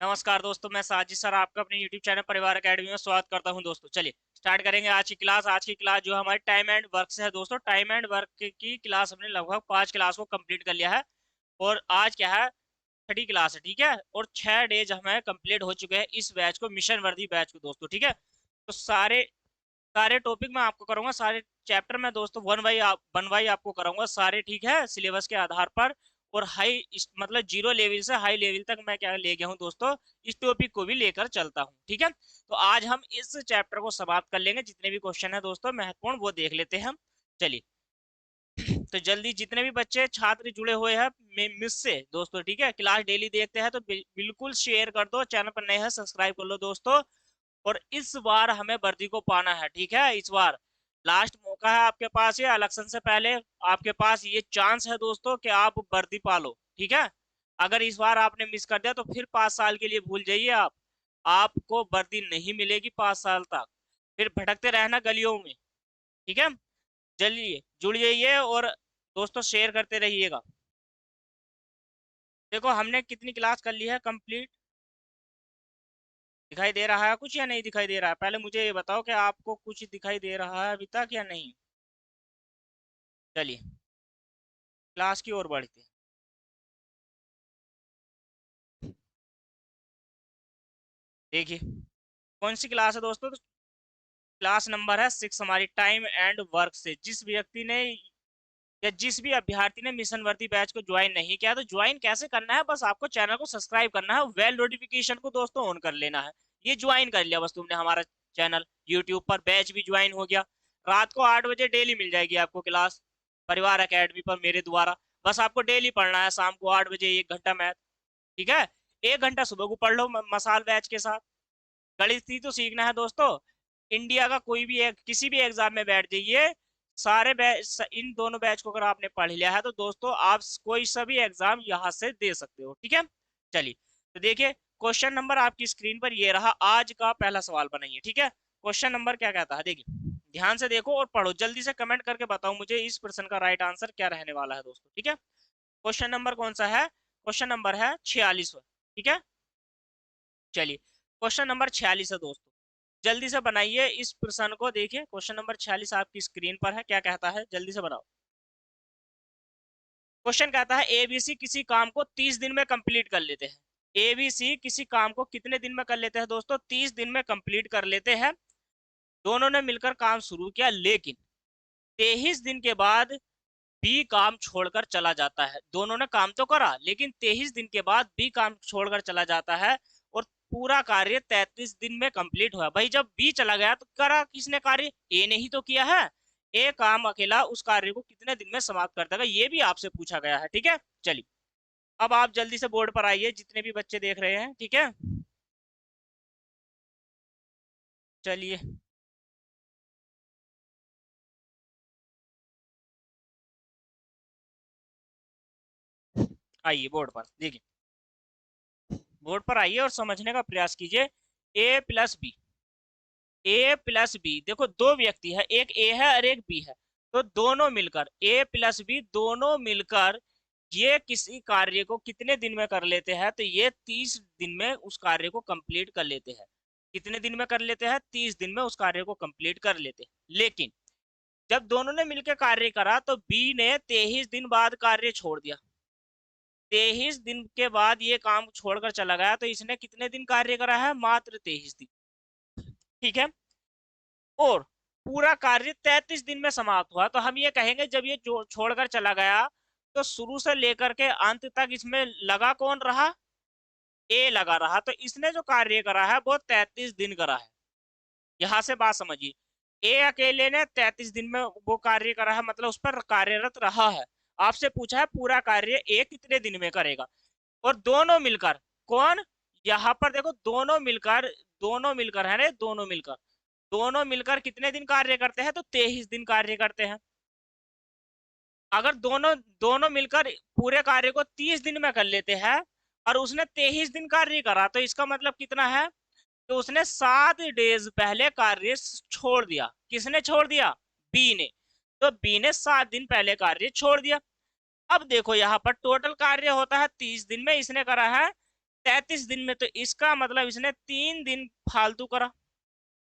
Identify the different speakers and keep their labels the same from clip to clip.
Speaker 1: नमस्कार दोस्तों, मैं साजिद सर आपका अपने YouTube चैनल परिवार एकेडमी में स्वागत करता हूं। दोस्तों चलिए स्टार्ट करेंगे आज की क्लास जो हमारी टाइम एंड वर्क से है। दोस्तों टाइम एंड वर्क की क्लास हमने लगभग 5 क्लास को कंप्लीट कर लिया है और आज क्या है, छठी क्लास है। ठीक है, और 6 डेज हमें कंप्लीट हो चुके हैं इस बैच को, मिशन वर्दी बैच को। दोस्तों ठीक है, तो सारे सारे टॉपिक मैं आपको करूंगा, सारे चैप्टर में दोस्तों वन बाई आपको कराऊंगा सारे। ठीक है, सिलेबस के आधार पर। और मतलब जीरो लेवल से हाई लेवल तक मैं क्या ले गया हूँ दोस्तों, इस टॉपिक को भी लेकर चलता हूँ। ठीक है, तो आज हम इस चैप्टर को समाप्त कर लेंगे। जितने भी क्वेश्चन है दोस्तों महत्वपूर्ण, वो देख लेते हैं हम। चलिए, तो जल्दी जितने भी बच्चे छात्र जुड़े हुए हैं मुझसे दोस्तों, ठीक है, क्लास डेली देखते हैं तो बिल्कुल शेयर कर दो। चैनल पर नए हैं सब्सक्राइब कर लो दोस्तों। और इस बार हमें वर्दी को पाना है। ठीक है, इस बार लास्ट मौका है आपके पास, ये इलेक्शन से पहले आपके पास ये चांस है दोस्तों कि आप वर्दी पालो। ठीक है, अगर इस बार आपने मिस कर दिया तो फिर 5 साल के लिए भूल जाइए आप, आपको वर्दी नहीं मिलेगी 5 साल तक, फिर भटकते रहना गलियों में। ठीक है, चलिए जुड़ जाइए और दोस्तों शेयर करते रहिएगा। देखो हमने कितनी क्लास कर ली है कंप्लीट, दिखाई दे रहा है कुछ या नहीं दिखाई दे रहा है? पहले मुझे ये बताओ कि आपको कुछ दिखाई दे रहा है अभी तक या नहीं। चलिए क्लास की ओर बढ़ते हैं। देखिए कौन सी क्लास है दोस्तों, तो क्लास नंबर है 6 हमारी, टाइम एंड वर्क से। जिस व्यक्ति ने या जिस भी अभ्यर्थी ने मिशन वर्दी बैच को ज्वाइन नहीं किया तो ज्वाइन कैसे करना है, बस आपको चैनल को सब्सक्राइब करना है, वेल नोटिफिकेशन को दोस्तों ऑन कर लेना है। ये ज्वाइन कर लिया बस तुमने हमारा चैनल, यूट्यूब पर बैच भी ज्वाइन हो गया। रात को 8 बजे डेली मिल जाएगी आपको क्लास परिवार एकेडमी पर मेरे द्वारा। बस आपको डेली पढ़ना है, शाम को 8 बजे 1 घंटा मैथ। ठीक है, 1 घंटा सुबह को पढ़ लो मसाल बैच के साथ। गणित ही तो सीखना है दोस्तों। इंडिया का कोई भी एक किसी भी एग्जाम में बैठ जाइए, सारे बैच, इन दोनों बैच को अगर आपने पढ़ लिया है तो दोस्तों आप कोई सा भी एग्जाम यहाँ से दे सकते हो। ठीक है, चलिए तो देखिए क्वेश्चन नंबर आपकी स्क्रीन पर ये रहा। आज का पहला सवाल बनाइए। ठीक है, क्वेश्चन नंबर क्या कहता है, देखिए ध्यान से देखो और पढ़ो, जल्दी से कमेंट करके बताओ मुझे इस प्रश्न का राइट आंसर क्या रहने वाला है दोस्तों। ठीक है, क्वेश्चन नंबर कौन सा है? क्वेश्चन नंबर है 46। ठीक है, चलिए क्वेश्चन नंबर 46 है दोस्तों, जल्दी से बनाइए इस प्रश्न को। देखिए क्वेश्चन नंबर 46 आपकी स्क्रीन पर है, क्या कहता है जल्दी से बनाओ। क्वेश्चन कहता है एबीसी किसी काम को 30 दिन में कंप्लीट कर लेते हैं। एबीसी किसी काम को कितने दिन में कर लेते हैं दोस्तों? 30 दिन में कंप्लीट कर लेते हैं। दोनों ने मिलकर काम शुरू किया, लेकिन 23 दिन के बाद बी काम छोड़कर चला जाता है। दोनों ने काम तो करा लेकिन 23 दिन के बाद बी काम छोड़कर चला जाता है और पूरा कार्य 33 दिन में कंप्लीट हुआ। भाई जब बी चला गया तो करा किसने कार्य? ए ने ही तो किया है। ए काम अकेला उस कार्य को कितने दिन में समाप्त कर देगा, ये भी आपसे पूछा गया है। ठीक है, चलिए अब आप जल्दी से बोर्ड पर आइए जितने भी बच्चे देख रहे हैं। ठीक है, चलिए आइए बोर्ड पर, देखिए बोर्ड पर आइए और समझने का प्रयास कीजिए। ए प्लस बी, ए प्लस बी, देखो दो व्यक्ति है, एक ए है और एक बी है, तो दोनों मिलकर ए प्लस बी दोनों मिलकर ये किसी कार्य को कितने दिन में कर लेते हैं? तो ये 30 दिन में उस कार्य को कंप्लीट कर लेते हैं। कितने दिन में कर लेते हैं? 30 दिन में उस कार्य को कंप्लीट कर लेते हैं। लेकिन जब दोनों ने मिलकर कार्य करा तो बी ने 23 दिन बाद कार्य छोड़ दिया। 23 दिन के बाद ये काम छोड़कर चला गया, तो इसने कितने दिन कार्य करा है? मात्र 23 दिन। ठीक है, और पूरा कार्य 33 दिन में समाप्त हुआ, तो हम ये कहेंगे जब ये छोड़कर चला गया तो शुरू से लेकर के अंत तक इसमें लगा कौन रहा? ए लगा रहा। तो इसने जो कार्य करा है वो 33 दिन करा है। यहां से बात समझिए, ए अकेले ने 33 दिन में वो कार्य करा है, मतलब उस पर कार्यरत रहा है। आपसे पूछा है पूरा कार्य ए कितने दिन में करेगा, और दोनों मिलकर कौन? यहाँ पर देखो दोनों मिलकर है ना, दोनों मिलकर कितने दिन कार्य करते हैं? तो 23 दिन कार्य करते हैं। अगर दोनों दोनों मिलकर पूरे कार्य को 30 दिन में कर लेते हैं और उसने 23 दिन कार्य करा, तो इसका मतलब कितना है? तो उसने 7 डेज पहले कार्य छोड़ दिया। किसने छोड़ दिया? बी ने। तो बी ने 7 दिन पहले कार्य छोड़ दिया। अब देखो यहाँ पर टोटल कार्य होता है 30 दिन में, इसने करा है 33 दिन में, तो इसका मतलब इसने 3 दिन फालतू करा।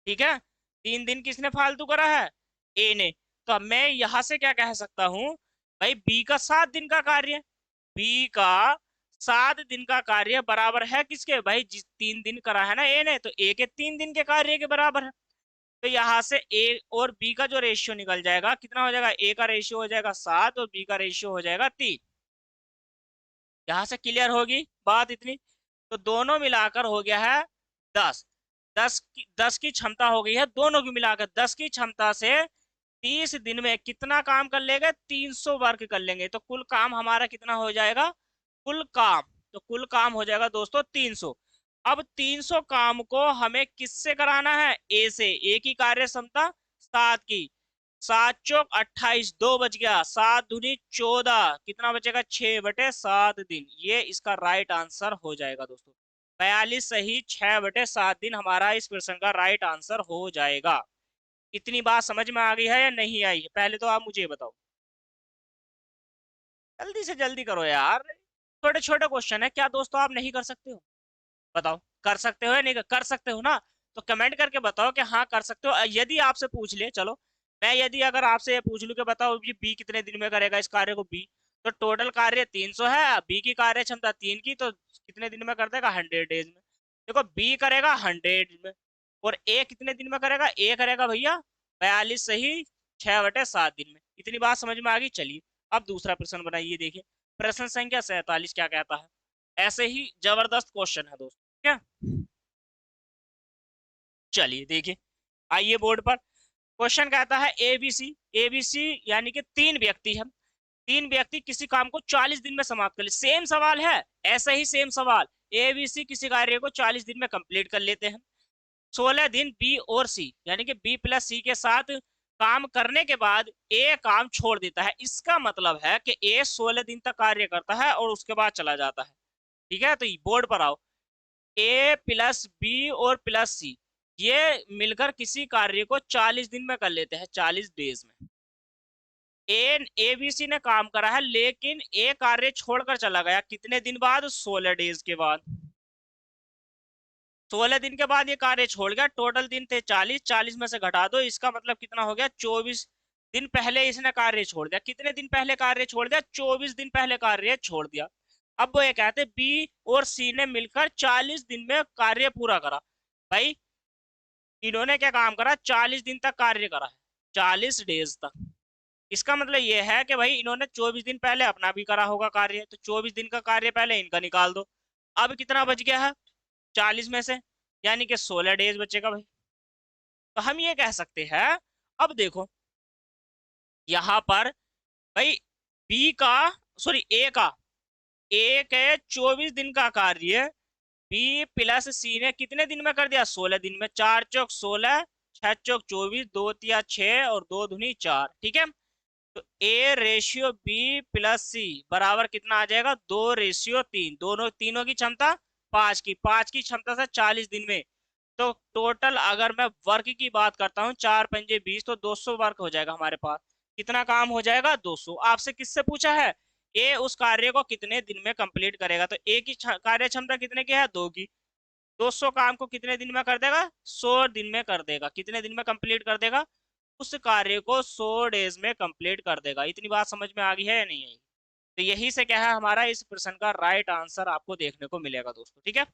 Speaker 1: ठीक है, 3 दिन किसने फालतू करा है? ए ने। तो अब मैं यहां से क्या कह सकता हूं, भाई बी का 7 दिन का कार्य, बी का 7 दिन का कार्य बराबर है किसके? भाई जिस 3 दिन करा है ना ए ने, तो ए के 3 दिन के कार्य के बराबर है। तो यहाँ से ए और बी का जो रेशियो निकल जाएगा कितना हो जाएगा? ए का रेशियो हो जाएगा 7 और बी का रेशियो हो जाएगा 3। यहां से क्लियर होगी बात इतनी? तो दोनों मिलाकर हो गया है 10। 10 की क्षमता हो गई है दोनों की मिलाकर। 10 की क्षमता से 30 दिन में कितना काम कर लेंगे? 300 वर्क कर लेंगे। तो कुल काम हमारा कितना हो जाएगा? कुल काम, तो कुल काम हो जाएगा दोस्तों 300। अब 300 काम को हमें किससे कराना है? ए से। ए की कार्य क्षमता 7 की, 7 चौक 28, 2 बच गया, 7 दूनी 14, कितना बचेगा? 6/7 दिन। ये इसका राइट आंसर हो जाएगा दोस्तों। 42 सही 6/7 दिन हमारा इस प्रश्न का राइट आंसर हो जाएगा। इतनी बात समझ में आ गई है या नहीं आई है? पहले तो आप मुझे बताओ, जल्दी से जल्दी करो यार, छोटे छोटे क्वेश्चन है, क्या दोस्तों आप नहीं कर सकते हो? बताओ, कर सकते हो या नहीं कर सकते हो ना? तो कमेंट करके बताओ कि हाँ कर सकते हो। यदि आपसे पूछ ले, चलो मैं यदि अगर आपसे ये पूछ लूं कि बताओ ये बी कितने दिन में करेगा इस कार्य को? बी तो टोटल कार्य 300 है, बी की कार्य क्षमता 3 की, तो कितने दिन में कर देगा? 100 डेज में। देखो बी करेगा 100 में, और ए कितने दिन में करेगा? ए करेगा भैया 42 सही 6/7 दिन में। इतनी बात समझ में आ गई? चलिए अब दूसरा प्रश्न बनाइए। देखिए प्रश्न संख्या 47 क्या कहता है। ऐसे ही जबरदस्त क्वेश्चन है दोस्तों, क्या? चलिए देखिए, आइए बोर्ड पर। क्वेश्चन कहता है एबीसी। एबीसी यानी कि 3 व्यक्ति हैं, 3 व्यक्ति किसी काम को 40 दिन में समाप्त कर ले। सेम सवाल है, ऐसा ही सेम सवाल। एबीसी किसी कार्य को 40 दिन में कंप्लीट कर लेते हैं। 16 दिन बी और सी यानी कि बी प्लस सी के साथ काम करने के बाद ए काम छोड़ देता है। इसका मतलब है कि ए 16 दिन तक कार्य करता है और उसके बाद चला जाता है। ठीक है, तो बोर्ड पर आओ। ए प्लस बी और प्लस सी ये मिलकर किसी कार्य को 40 दिन में कर लेते हैं, 40 डेज में। ए बी सी ने काम करा है, लेकिन ए कार्य छोड़कर चला गया कितने दिन बाद? 16 डेज के बाद। 16 दिन के बाद ये कार्य छोड़ गया। टोटल दिन थे 40, 40 में से घटा दो, इसका मतलब कितना हो गया? 24 दिन पहले इसने कार्य छोड़ दिया। कितने दिन पहले कार्य छोड़ दिया? 24 दिन पहले कार्य छोड़ दिया। अब वो ये कहते बी और सी ने मिलकर 40 दिन में कार्य पूरा करा। भाई इन्होंने क्या काम करा? 40 दिन तक कार्य करा है, 40 डेज तक। इसका मतलब ये है कि भाई इन्होंने 24 दिन पहले अपना भी करा होगा कार्य, तो 24 दिन का कार्य पहले इनका निकाल दो। अब कितना बच गया है 40 में से? यानी कि 16 डेज बचेगा भाई। तो हम ये कह सकते हैं, अब देखो यहां पर भाई बी का, सॉरी ए के 24 दिन का कार्य बी प्लस सी ने कितने दिन में कर दिया? 16 दिन में। 4 चौक 16, 6 चौक 24, 2 तिया 6 और 2 दूनी 4। ठीक है, तो ए रेशियो बी प्लस सी बराबर कितना आ जाएगा? 2:3। दोनों तीनों की क्षमता 5 की, 5 की क्षमता से 40 दिन में। तो टोटल अगर मैं वर्क की बात करता हूँ 4 पंजे 20, तो 200 वर्क हो जाएगा हमारे पास। कितना काम हो जाएगा? 200। आपसे किससे पूछा है? ए उस कार्य को कितने दिन में कंप्लीट करेगा। तो ए की कार्य क्षमता कितने की है? 2 की। 200 काम को कितने दिन में कर देगा? 100 दिन में कर देगा। कितने दिन में कंप्लीट कर देगा? उस कार्य को 100 डेज में कंप्लीट कर देगा। इतनी बात समझ में आ गई है या नहीं आई? तो यही से क्या है, हमारा इस प्रश्न का राइट आंसर आपको देखने को मिलेगा दोस्तों। ठीक है,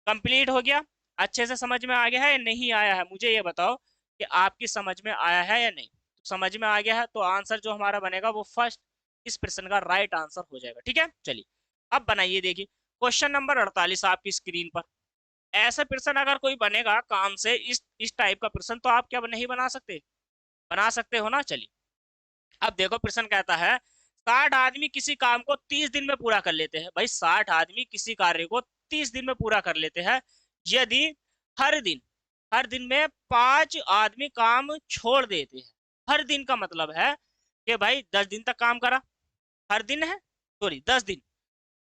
Speaker 1: कंप्लीट हो गया। अच्छे से समझ में आ गया है या नहीं आया है? मुझे ये बताओ कि आपकी समझ में आया है या नहीं। तो समझ में आ गया है तो आंसर जो हमारा बनेगा वो फर्स्ट इस प्रश्न का राइट आंसर हो जाएगा। ठीक है, चलिए अब बनाइए। देखिए क्वेश्चन नंबर 48 आपकी स्क्रीन पर। ऐसा प्रश्न अगर कोई बनेगा काम से, इस टाइप का प्रश्न, तो आप क्या नहीं बना सकते? बना सकते हो ना। चलिए अब देखो प्रश्न कहता है 60 आदमी किसी काम को 30 दिन में पूरा कर लेते हैं। भाई 60 आदमी किसी कार्य को 30 दिन में पूरा कर लेते हैं, यदि हर दिन, हर दिन में 5 आदमी काम छोड़ देते हैं। हर दिन का मतलब है कि भाई 10 दिन तक काम करा, हर दिन है, सॉरी 10 दिन,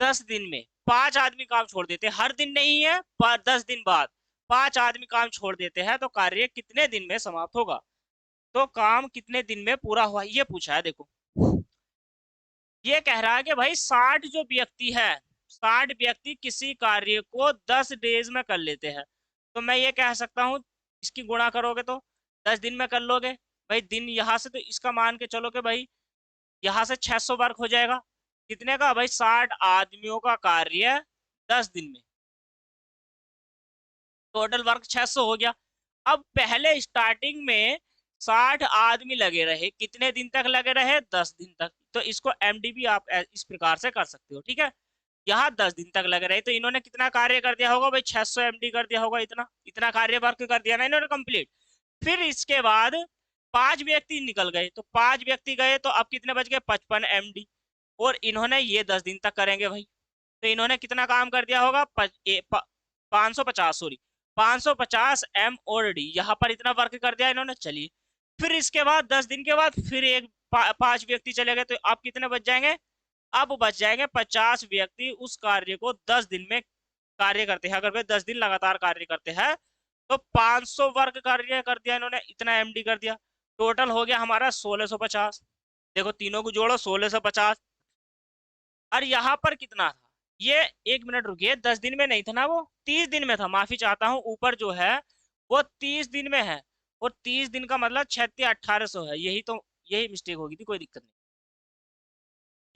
Speaker 1: 10 दिन में 5 आदमी काम छोड़ देते हैं। हर दिन नहीं है, पर 10 दिन बाद 5 आदमी काम छोड़ देते हैं, तो कार्य कितने दिन में समाप्त होगा? तो काम कितने दिन में पूरा हुआ, ये पूछा है। देखो ये कह रहा है कि भाई 60 जो व्यक्ति है, 60 व्यक्ति किसी कार्य को 10 डेज में कर लेते हैं, तो मैं ये कह सकता हूँ, इसकी गुणा करोगे तो 10 दिन में कर लोगे भाई। दिन यहाँ से तो इसका मान के चलो कि भाई यहाँ से 600 वर्क हो जाएगा। कितने का भाई? 60 आदमियों का कार्य 10 दिन में, टोटल वर्क 600 हो गया। अब पहले स्टार्टिंग में 60 आदमी लगे रहे, कितने दिन तक लगे रहे? 10 दिन तक। तो इसको एमडीबी आप इस प्रकार से कर सकते हो, ठीक है। यहाँ 10 दिन तक लगे रहे, तो इन्होंने कितना कार्य कर दिया होगा भाई? 600 एमडी कर दिया होगा, इतना इतना कार्य वर्क कर दिया ना इन्होंने कंप्लीट। फिर इसके बाद 5 व्यक्ति निकल गए, तो 5 व्यक्ति गए तो अब कितने बच गए? 55 एमडी। और इन्होंने ये 10 दिन तक करेंगे भाई, तो इन्होंने कितना काम कर दिया होगा? 550, सॉरी 550 एम और डी, यहाँ पर इतना वर्क कर दिया इन्होंने। चलिए, फिर इसके बाद 10 दिन के बाद फिर एक 5 व्यक्ति चले गए, तो अब कितने बच जाएंगे? अब बच जाएंगे 50 व्यक्ति उस कार्य को 10 दिन में कार्य करते हैं। अगर वे 10 दिन लगातार कार्य करते हैं तो 500 वर्क कार्य कर दिया इन्होंने, इतना एमडी कर दिया। टोटल हो गया हमारा 1650। देखो तीनों को जोड़ो, 1650। और यहाँ पर कितना था ये? 1 मिनट रुकिए, 10 दिन में नहीं था ना, वो 30 दिन में था, माफी चाहता हूँ। ऊपर जो है वो 30 दिन में है, और 30 दिन का मतलब 36 1800 है, यही तो, यही मिस्टेक होगी थी, कोई दिक्कत नहीं।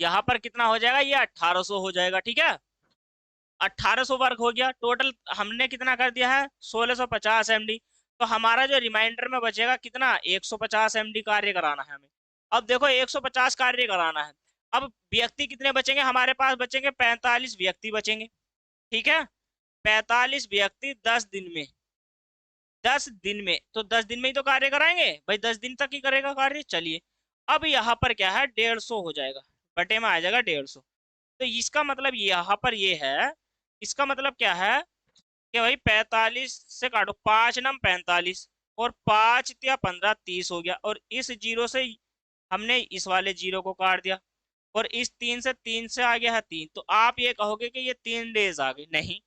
Speaker 1: यहाँ पर कितना हो जाएगा? ये 1800 हो जाएगा, ठीक है। 1800 वर्क हो गया। टोटल हमने कितना कर दिया है? 1650 एमडी। तो हमारा जो रिमाइंडर में बचेगा कितना? 150 एमडी कार्य कराना है हमें। अब देखो 150 कार्य कराना है। अब व्यक्ति कितने बचेंगे हमारे पास? बचेंगे 45 व्यक्ति बचेंगे, ठीक है। 45 व्यक्ति 10 दिन में, 10 दिन में, तो 10 दिन में ही तो कार्य कराएंगे भाई, 10 दिन तक ही करेगा कार्य। चलिए, अब यहाँ पर क्या है? 150 हो जाएगा, बटे में आ जाएगा 150। तो इसका मतलब यहाँ पर ये है, इसका मतलब क्या है कि भाई 45 से काटो, 5 नम 45, और 5 या 15 30 हो गया। और इस जीरो से हमने इस वाले जीरो को काट दिया, और इस 3 से आ गया है 3। तो आप ये कहोगे कि ये 3 डेज आ गए, नहीं,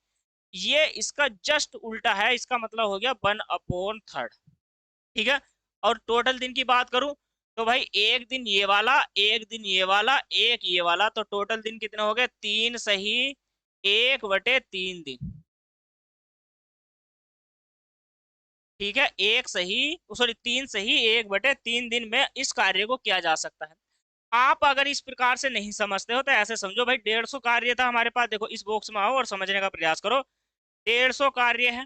Speaker 1: ये इसका जस्ट उल्टा है। इसका मतलब हो गया 1/3, ठीक है। और टोटल दिन की बात करूं तो भाई एक दिन ये वाला, एक दिन ये वाला, एक ये वाला, तो टोटल दिन कितने हो गए? 3 सही 1/3 दिन, ठीक है। एक सही, सॉरी 3 सही 1/3 दिन में इस कार्य को किया जा सकता है। आप अगर इस प्रकार से नहीं समझते हो तो ऐसे समझो भाई, 150 कार्य था हमारे पास। देखो इस बॉक्स में आओ और समझने का प्रयास करो। 150 कार्य है,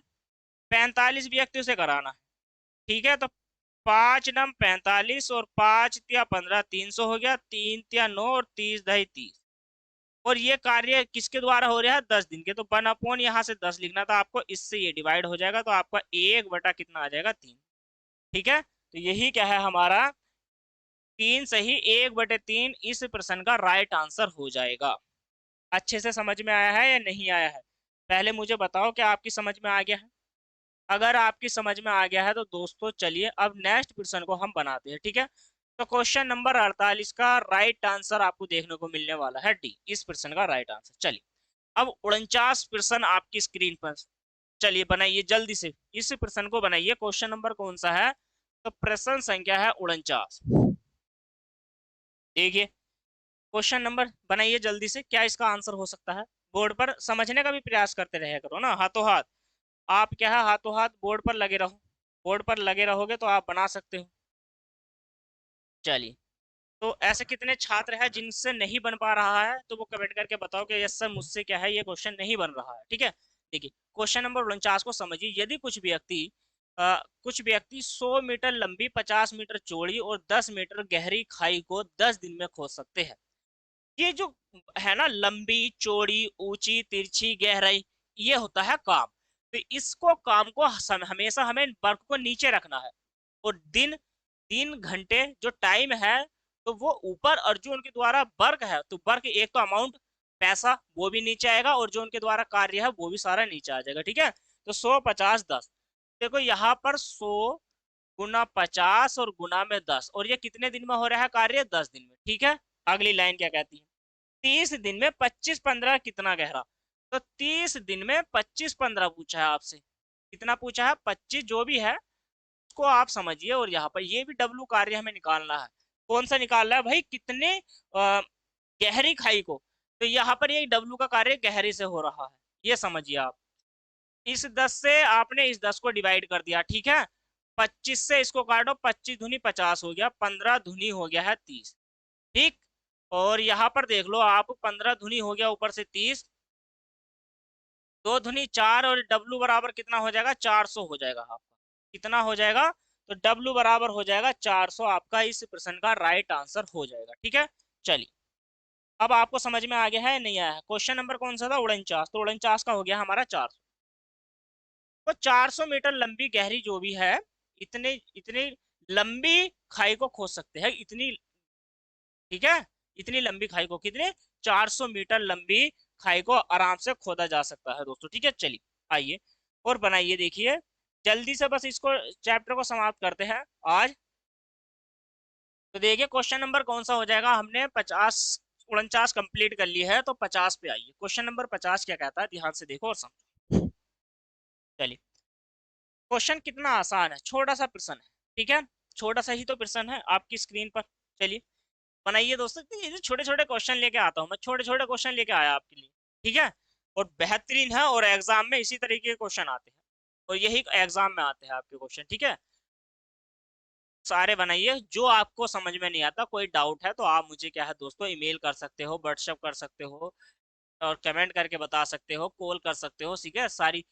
Speaker 1: 45 व्यक्तियों से कराना है, ठीक है। तो 5 नम 45, और 5 या 15 300 हो गया, 3 या 9, और 30 दही 30। और ये कार्य किसके द्वारा हो रहा है? 10 दिन के। तो 1/, यहाँ से 10 लिखना था आपको, इससे ये डिवाइड हो जाएगा, तो आपका 1 बटा कितना आ जाएगा? 3, ठीक है। तो यही क्या है हमारा? 3 सही 1/3 इस प्रश्न का राइट आंसर हो जाएगा। अच्छे से समझ में आया है या नहीं आया है? पहले मुझे बताओ कि आपकी समझ में आ गया है। अगर आपकी समझ में आ गया है तो दोस्तों चलिए अब नेक्स्ट प्रश्न को हम बनाते हैं, ठीक है। तो क्वेश्चन नंबर 48 का राइट आंसर आपको देखने को मिलने वाला है डी, इस प्रश्न का राइट आंसर। चलिए, अब 49 प्रश्न आपकी स्क्रीन पर, चलिए बनाइए जल्दी से इस प्रश्न को बनाइए। क्वेश्चन नंबर कौन सा है? तो प्रश्न संख्या है 49। देखिए क्वेश्चन नंबर बनाइए जल्दी से, क्या इसका आंसर हो सकता है? बोर्ड पर समझने का भी प्रयास करते रहे करो ना, हाथों हाथ। आप क्या है, हाथों हाथ बोर्ड पर लगे रहो। बोर्ड पर लगे रहोगे तो आप बना सकते हो। चलिए, तो ऐसे कितने छात्र हैं जिनसे नहीं बन पा रहा है? तो वो कमेंट करके बताओ कि यस सर मुझसे क्या है, ये क्वेश्चन नहीं बन रहा है, ठीक है। देखिए क्वेश्चन नंबर 49 को समझिए। यदि कुछ व्यक्ति 100 मीटर लंबी, 50 मीटर चौड़ी और 10 मीटर गहरी खाई को 10 दिन में खोद सकते हैं। ये जो है ना, लंबी चौड़ी ऊंची तिरछी गहराई, ये होता है काम। तो इसको काम को हमेशा हमें वर्क को नीचे रखना है, और दिन 3 घंटे जो टाइम है, तो वो ऊपर, और जो उनके द्वारा वर्क है, तो वर्क एक तो अमाउंट पैसा वो भी नीचे आएगा, और जो उनके द्वारा कार्य है वो भी सारा नीचे आ जाएगा, ठीक है। तो 100 50 10, देखो यहाँ पर 100 गुना 50 और गुना में 10, और ये कितने दिन में हो रहा है कार्य? 10 दिन में, ठीक है। अगली लाइन क्या कहती है? 30 दिन में 25 15 कितना गहरा? तो 30 दिन में 25 15 पूछा है आपसे। कितना पूछा है? 25 जो भी है उसको आप समझिए, और यहाँ पर ये भी डब्लू कार्य हमें निकालना है। कौन सा निकालना है भाई? कितने गहरी खाई को, तो यहाँ पर ये डब्लू का कार्य गहरे से हो रहा है, ये समझिए आप। इस 10 से आपने इस 10 को डिवाइड कर दिया, ठीक है। 25 से इसको काटो, 25 दूनी 50 हो गया, 15 दूनी हो गया है 30, ठीक। और यहाँ पर देख लो आप, 15 दूनी हो गया ऊपर से 30, 2 दूनी 4, और डब्लू बराबर कितना हो जाएगा, 400 हो जाएगा आपका। कितना हो जाएगा, तो डब्लू बराबर हो जाएगा 400, आपका इस प्रश्न का राइट आंसर हो जाएगा, ठीक है। चलिए, अब आपको समझ में आ गया है नहीं आया है। क्वेश्चन नंबर कौन सा था, 49, तो 49 का हो गया हमारा 400। तो 400 मीटर लंबी गहरी जो भी है, इतने इतनी लंबी खाई को खोद सकते हैं, इतनी, ठीक है। इतनी लंबी खाई को, कितने, 400 मीटर लंबी खाई को आराम से खोदा जा सकता है दोस्तों, ठीक है। चलिए, आइए और बनाइए, देखिए जल्दी से, बस इसको चैप्टर को समाप्त करते हैं आज। तो देखिए क्वेश्चन नंबर कौन सा हो जाएगा, हमने 49 कंप्लीट कर ली है, तो 50 पे आइए। क्वेश्चन नंबर 50 क्या कहता है, ध्यान से देखो और समझो। चलिए, क्वेश्चन कितना आसान है, छोटा सा प्रश्न है, ठीक है। छोटा सा ही तो प्रश्न है आपकी स्क्रीन पर। चलिए बनाइए दोस्तों, ये जो छोटे छोटे क्वेश्चन लेके आता हूँ मैं, छोटे छोटे क्वेश्चन लेके आया आपके लिए, ठीक है। और बेहतरीन है, और एग्जाम में इसी तरीके के क्वेश्चन आते हैं, और यही एग्जाम में आते हैं आपके क्वेश्चन, ठीक है। सारे बनाइए, जो आपको समझ में नहीं आता, कोई डाउट है तो आप मुझे क्या है दोस्तों, ईमेल कर सकते हो, व्हाट्सएप कर सकते हो, और कमेंट करके बता सकते हो, कॉल कर सकते हो, ठीक है सारी।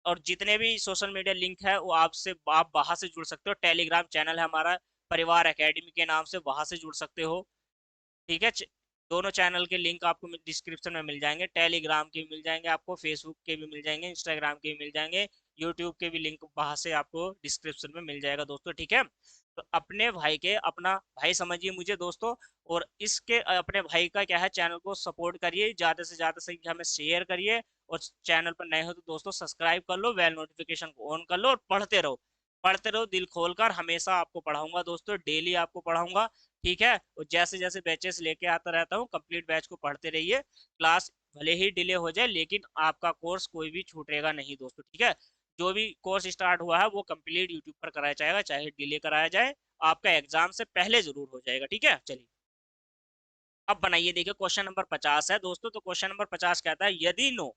Speaker 1: और जितने भी सोशल मीडिया लिंक है वो आपसे, आप वहां से जुड़ सकते हो। टेलीग्राम चैनल है हमारा, परिवार एकेडमी के नाम से, वहां से जुड़ सकते हो, ठीक है। दोनों चैनल के लिंक आपको डिस्क्रिप्शन में मिल जाएंगे, टेलीग्राम के भी मिल जाएंगे आपको, फेसबुक के भी मिल जाएंगे, इंस्टाग्राम के भी मिल जाएंगे, यूट्यूब के भी लिंक वहां से आपको डिस्क्रिप्शन में मिल जाएगा दोस्तों, ठीक है। तो अपने भाई के, अपना भाई समझिए मुझे दोस्तों, और इसके अपने भाई का क्या है, चैनल को सपोर्ट करिए, ज़्यादा से ज़्यादा संख्या में शेयर करिए, और चैनल पर नए हो तो दोस्तों सब्सक्राइब कर लो, बेल नोटिफिकेशन को ऑन कर लो, और पढ़ते रहो, पढ़ते रहो दिल खोलकर। हमेशा आपको पढ़ाऊंगा दोस्तों, डेली आपको पढ़ाऊंगा, ठीक है। और जैसे जैसे बैचेस लेके आता रहता हूँ, कंप्लीट बैच को पढ़ते रहिए। क्लास भले ही डिले हो जाए, लेकिन आपका कोर्स कोई भी छूटेगा नहीं दोस्तों, ठीक है। जो भी कोर्स स्टार्ट हुआ है वो कंप्लीट यूट्यूब पर कराया जाएगा, चाहे डिले कराया जाए, आपका एग्जाम से पहले जरूर हो जाएगा, ठीक है। चलिए, अब बनाइए, देखिए क्वेश्चन नंबर 50 है दोस्तों। तो क्वेश्चन नंबर 50 कहता है, यदि नो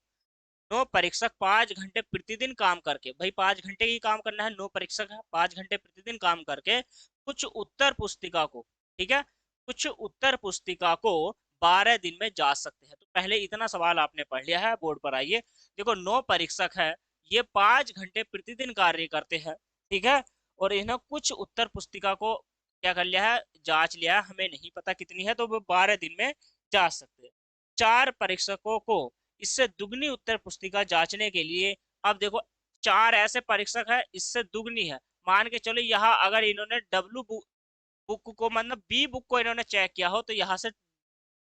Speaker 1: नो परीक्षक 5 घंटे प्रतिदिन काम करके, भाई 5 घंटे ही काम करना है, नो परीक्षक है, 5 घंटे प्रतिदिन काम करके कुछ उत्तर पुस्तिका को, ठीक है, कुछ उत्तर पुस्तिका को 12 दिन में जांच सकते हैं। तो पहले इतना सवाल आपने पढ़ लिया है, बोर्ड पर आइए। देखो, 9 परीक्षक है, ये 5 घंटे प्रतिदिन कार्य करते हैं, ठीक है। और इन्हें कुछ उत्तर पुस्तिका को क्या कर लिया है, जांच लिया है, हमें नहीं पता कितनी है, तो वो 12 दिन में जांच सकते हैं। 4 परीक्षकों को इससे दुगनी उत्तर पुस्तिका जांचने के लिए, अब देखो 4 ऐसे परीक्षक है, इससे दुगनी है, मान के चलो यहाँ अगर इन्होंने डब्लू बुक को, मतलब बी बुक को इन्होंने चेक किया हो, तो यहाँ से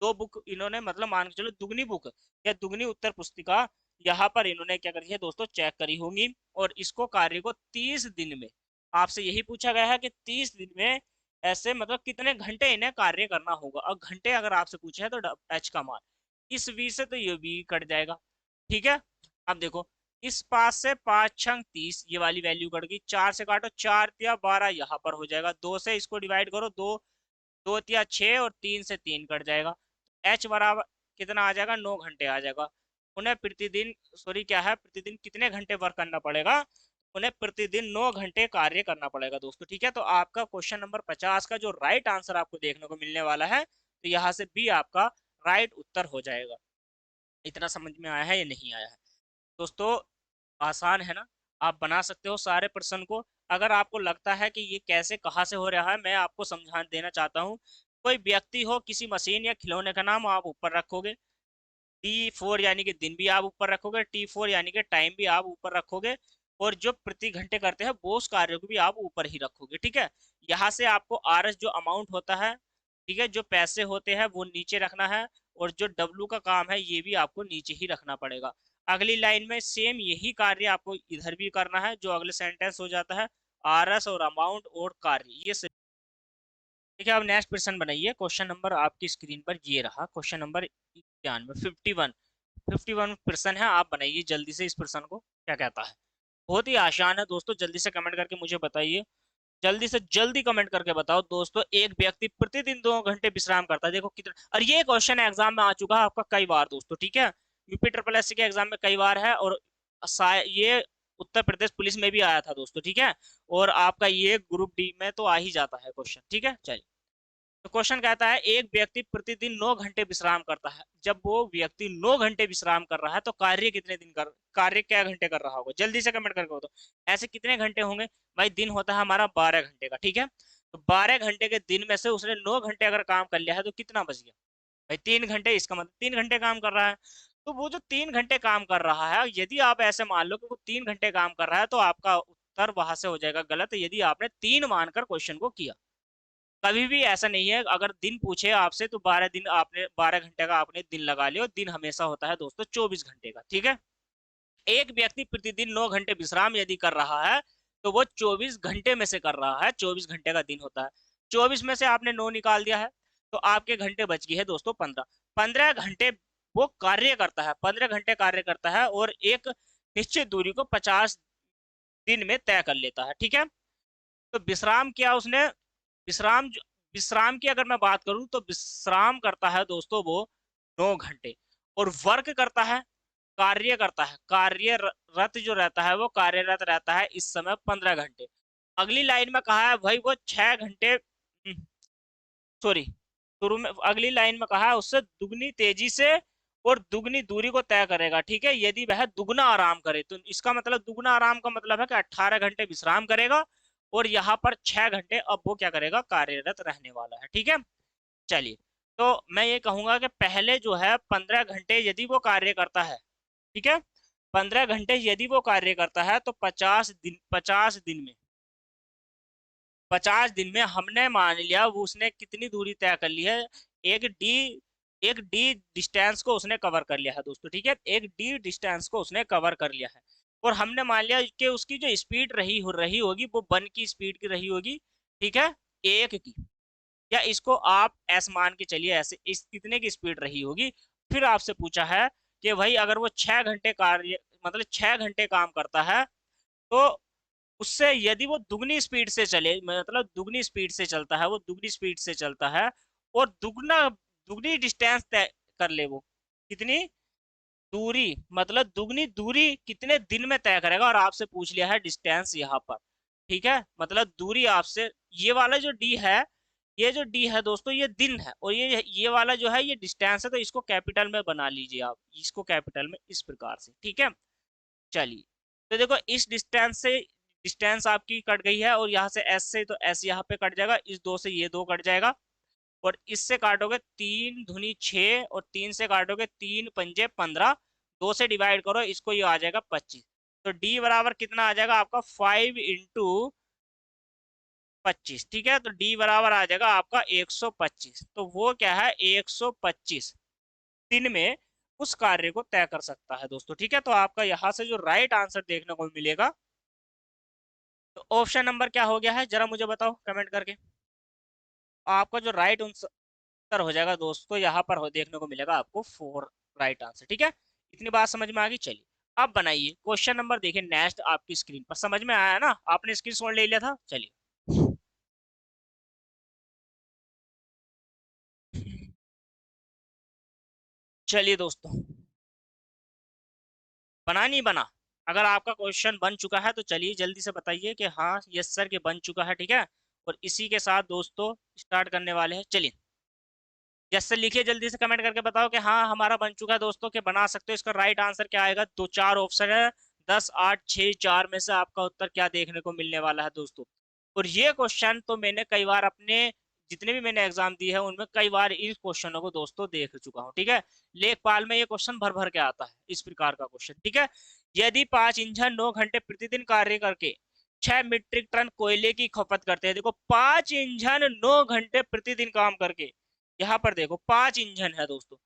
Speaker 1: 2 बुक इन्होंने, मतलब मान के चलो दुगनी बुक या दुगनी उत्तर पुस्तिका यहाँ पर इन्होंने क्या करी है दोस्तों, चेक करी होंगी। और इसको कार्य को 30 दिन में, आपसे यही पूछा गया है कि 30 दिन में ऐसे मतलब कितने घंटे इन्हें कार्य करना होगा। और घंटे अगर आपसे पूछे है तो एच का मान, इस वी से तो ये भी कट जाएगा, ठीक है। अब देखो, इस 5 से 5 छंग 30, ये वाली वैल्यू कट गई, 4 से काटो, 4 या 12 यहाँ पर हो जाएगा, 2 से इसको डिवाइड करो, 2 2 या 6, और 3 से 3 कट जाएगा, एच बराबर कितना आ जाएगा, 9 घंटे आ जाएगा। उन्हें प्रतिदिन, सॉरी क्या है, प्रतिदिन कितने घंटे वर्क करना पड़ेगा, उन्हें प्रतिदिन 9 घंटे कार्य करना पड़ेगा दोस्तों, ठीक है। तो आपका क्वेश्चन नंबर 50 का जो राइट आंसर आपको देखने को मिलने वाला है, तो यहाँ से बी आपका राइट उत्तर हो जाएगा। इतना समझ में आया है या नहीं आया है दोस्तों, आसान है ना। आप बना सकते हो सारे प्रश्न को। अगर आपको लगता है कि ये कैसे कहाँ से हो रहा है, मैं आपको समझा देना चाहता हूँ। कोई व्यक्ति हो, किसी मशीन या खिलौने का नाम आप ऊपर रखोगे, T4 यानी कि दिन भी आप ऊपर रखोगे, T4 यानी कि टाइम भी आप ऊपर रखोगे, और जो प्रति घंटे करते हैं वो उस कार्य को भी आप ऊपर ही रखोगे, ठीक है। यहाँ से आपको RS जो अमाउंट होता है, ठीक है, जो पैसे होते हैं वो नीचे रखना है, और जो W का काम है ये भी आपको नीचे ही रखना पड़ेगा। अगली लाइन में सेम यही कार्य आपको इधर भी करना है, जो अगले सेंटेंस हो जाता है, RS और अमाउंट और कार्य, ये सब, ठीक है। अब नेक्स्ट क्वेश्चन बनाइए। क्वेश्चन नंबर आपकी स्क्रीन पर ये रहा, क्वेश्चन नंबर 91, 51 प्रश्न है। आप बनाइए जल्दी से इस प्रश्न को, क्या कहता है। बहुत ही आसान है दोस्तों, जल्दी से कमेंट करके मुझे बताइए। जल्दी से जल्दी कमेंट करके बताओ दोस्तों। एक व्यक्ति प्रतिदिन 2 घंटे विश्राम करता है, देखो कितना। और ये क्वेश्चन एग्जाम में आ चुका है आपका कई बार दोस्तों, ठीक है। यूपी ट्रिपल एससी के एग्जाम में कई बार है, और ये उत्तर प्रदेश पुलिस में भी आया था दोस्तों, ठीक है। और आपका ये ग्रुप डी में तो आ ही जाता है क्वेश्चन, ठीक है। चलिए, तो क्वेश्चन कहता है एक व्यक्ति प्रतिदिन 9 घंटे विश्राम करता है। जब वो व्यक्ति 9 घंटे विश्राम कर रहा है तो कार्य क्या घंटे कर रहा होगा, जल्दी से कमेंट करके बताओ। ऐसे कितने घंटे होंगे? भाई दिन होता है हमारा 12 घंटे का, ठीक है। तो 12 घंटे के दिन में से उसने 9 घंटे अगर काम कर लिया है तो कितना बच गया? भाई 3 घंटे, इसका मतलब 3 घंटे काम कर रहा है। तो वो जो 3 घंटे काम कर रहा है, यदि आप ऐसे मान लो कि वो 3 घंटे काम कर रहा है, तो आपका उत्तर वहां से हो जाएगा गलत, यदि आपने 3 मानकर क्वेश्चन को किया। कभी भी ऐसा नहीं है, अगर दिन पूछे आपसे तो 12 दिन आपने 12 घंटे का आपने दिन लगा लिया। दिन हमेशा होता है दोस्तों 24 घंटे का, ठीक है। एक व्यक्ति प्रतिदिन 9 घंटे विश्राम यदि कर रहा है तो वो 24 घंटे में से कर रहा है। 24 घंटे का दिन होता है, 24 में से आपने 9 निकाल दिया है, तो आपके घंटे बच गए है दोस्तों 15। 15 घंटे वो कार्य करता है, 15 घंटे कार्य करता है, और एक निश्चित दूरी को 50 दिन में तय कर लेता है, ठीक है। तो विश्राम किया उसने। विश्राम विश्राम की अगर मैं बात करूं तो विश्राम करता है दोस्तों वो 9 घंटे, और वर्क करता है, कार्य करता है, कार्यरत जो रहता है वो कार्यरत रहता है इस समय 15 घंटे। अगली लाइन में कहा है भाई वो 6 घंटे, सॉरी, शुरू में अगली लाइन में कहा है उससे दुगनी तेजी से और दुगनी दूरी को तय करेगा, ठीक है। यदि वह दुगना आराम करे, तो इसका मतलब दुगना आराम का मतलब है कि 18 घंटे विश्राम करेगा, और यहाँ पर 6 घंटे अब वो क्या करेगा, कार्यरत रहने वाला है, ठीक है। चलिए, तो मैं ये कहूंगा कि पहले जो है 15 घंटे यदि वो कार्य करता है, ठीक है, 15 घंटे यदि वो कार्य करता है तो 50 दिन में हमने मान लिया वो उसने कितनी दूरी तय कर ली है। एक डी एक डी डिस्टेंस को उसने कवर कर लिया है दोस्तों, ठीक है। एक डी डिस्टेंस को उसने कवर कर लिया है, और हमने मान लिया कि उसकी जो स्पीड रही होगी वो 1 की स्पीड की रही होगी, ठीक है, 1 की। या इसको आप ऐसे मान के चलिए, ऐसे इस कितने की स्पीड रही होगी। फिर आपसे पूछा है कि भाई अगर वो 6 घंटे कार्य मतलब 6 घंटे काम करता है, तो उससे यदि वो दुगनी स्पीड से चले, मतलब दुगनी स्पीड से चलता है, वो दुगनी स्पीड से चलता है, और दुगनी डिस्टेंस तय कर ले, वो कितनी दूरी, मतलब दुगनी दूरी कितने दिन में तय करेगा, और आपसे पूछ लिया है डिस्टेंस यहाँ पर, ठीक है। मतलब दूरी आपसे, ये वाला जो डी है, ये जो डी है दोस्तों ये दिन है, और ये वाला जो है ये डिस्टेंस है, तो इसको कैपिटल में बना लीजिए आप, इसको कैपिटल में इस प्रकार से, ठीक है। चलिए, तो देखो इस डिस्टेंस से डिस्टेंस आपकी कट गई है, और यहाँ से एस से तो एस यहाँ पे कट जाएगा, इस 2 से ये 2 कट जाएगा, और इससे काटोगे 3 दूनी 6, और 3 से काटोगे 3 पंजे 15, 2 से डिवाइड करो इसको, ये आ जाएगा 25। तो डी बराबर कितना आ जाएगा आपका 5 × 25, ठीक है। तो डी बराबर आ जाएगा आपका 125। तो वो क्या है, 125 दिन में उस कार्य को तय कर सकता है दोस्तों, ठीक है। तो आपका यहाँ से जो राइट आंसर देखने को मिलेगा, तो ऑप्शन नंबर क्या हो गया है, जरा मुझे बताओ कमेंट करके। आपका जो राइट आंसर हो जाएगा दोस्तों, यहाँ पर देखने को मिलेगा आपको 4 राइट आंसर, ठीक है। इतनी बात समझ में आ गई। चलिए, अब बनाइए क्वेश्चन नंबर, देखिए नेक्स्ट आपकी स्क्रीन पर, समझ में आया ना, आपने स्क्रीनशॉट ले लिया था। चलिए, चलिए दोस्तों, बना नहीं बना? अगर आपका क्वेश्चन बन चुका है तो चलिए जल्दी से बताइए कि हाँ यस सर के बन चुका है, ठीक है। और इसी के साथ दोस्तों स्टार्ट करने वाले हैं। चलिए, यस सर लिखिए, जल्दी से कमेंट करके बताओ कि हाँ हमारा बन चुका है दोस्तों, कि बना सकते हो। इसका राइट आंसर क्या आएगा, दो चार ऑप्शन है, 10 8 6 4 में से आपका उत्तर क्या देखने को मिलने वाला है दोस्तों। और ये क्वेश्चन तो मैंने कई बार अपने जितने भी मैंने एग्जाम दिए हैं उनमें कई बार इन क्वेश्चनों को दोस्तों देख चुका हूँ, ठीक है। लेखपाल में ये क्वेश्चन भर भर के आता है इस प्रकार का क्वेश्चन, ठीक है। यदि 5 इंजन 9 घंटे प्रतिदिन कार्य करके 6 मीट्रिक टन कोयले की खपत करते हैं, देखो 5 इंजन 9 घंटे प्रतिदिन काम करके, यहाँ पर देखो 5 इंजन है दोस्तों,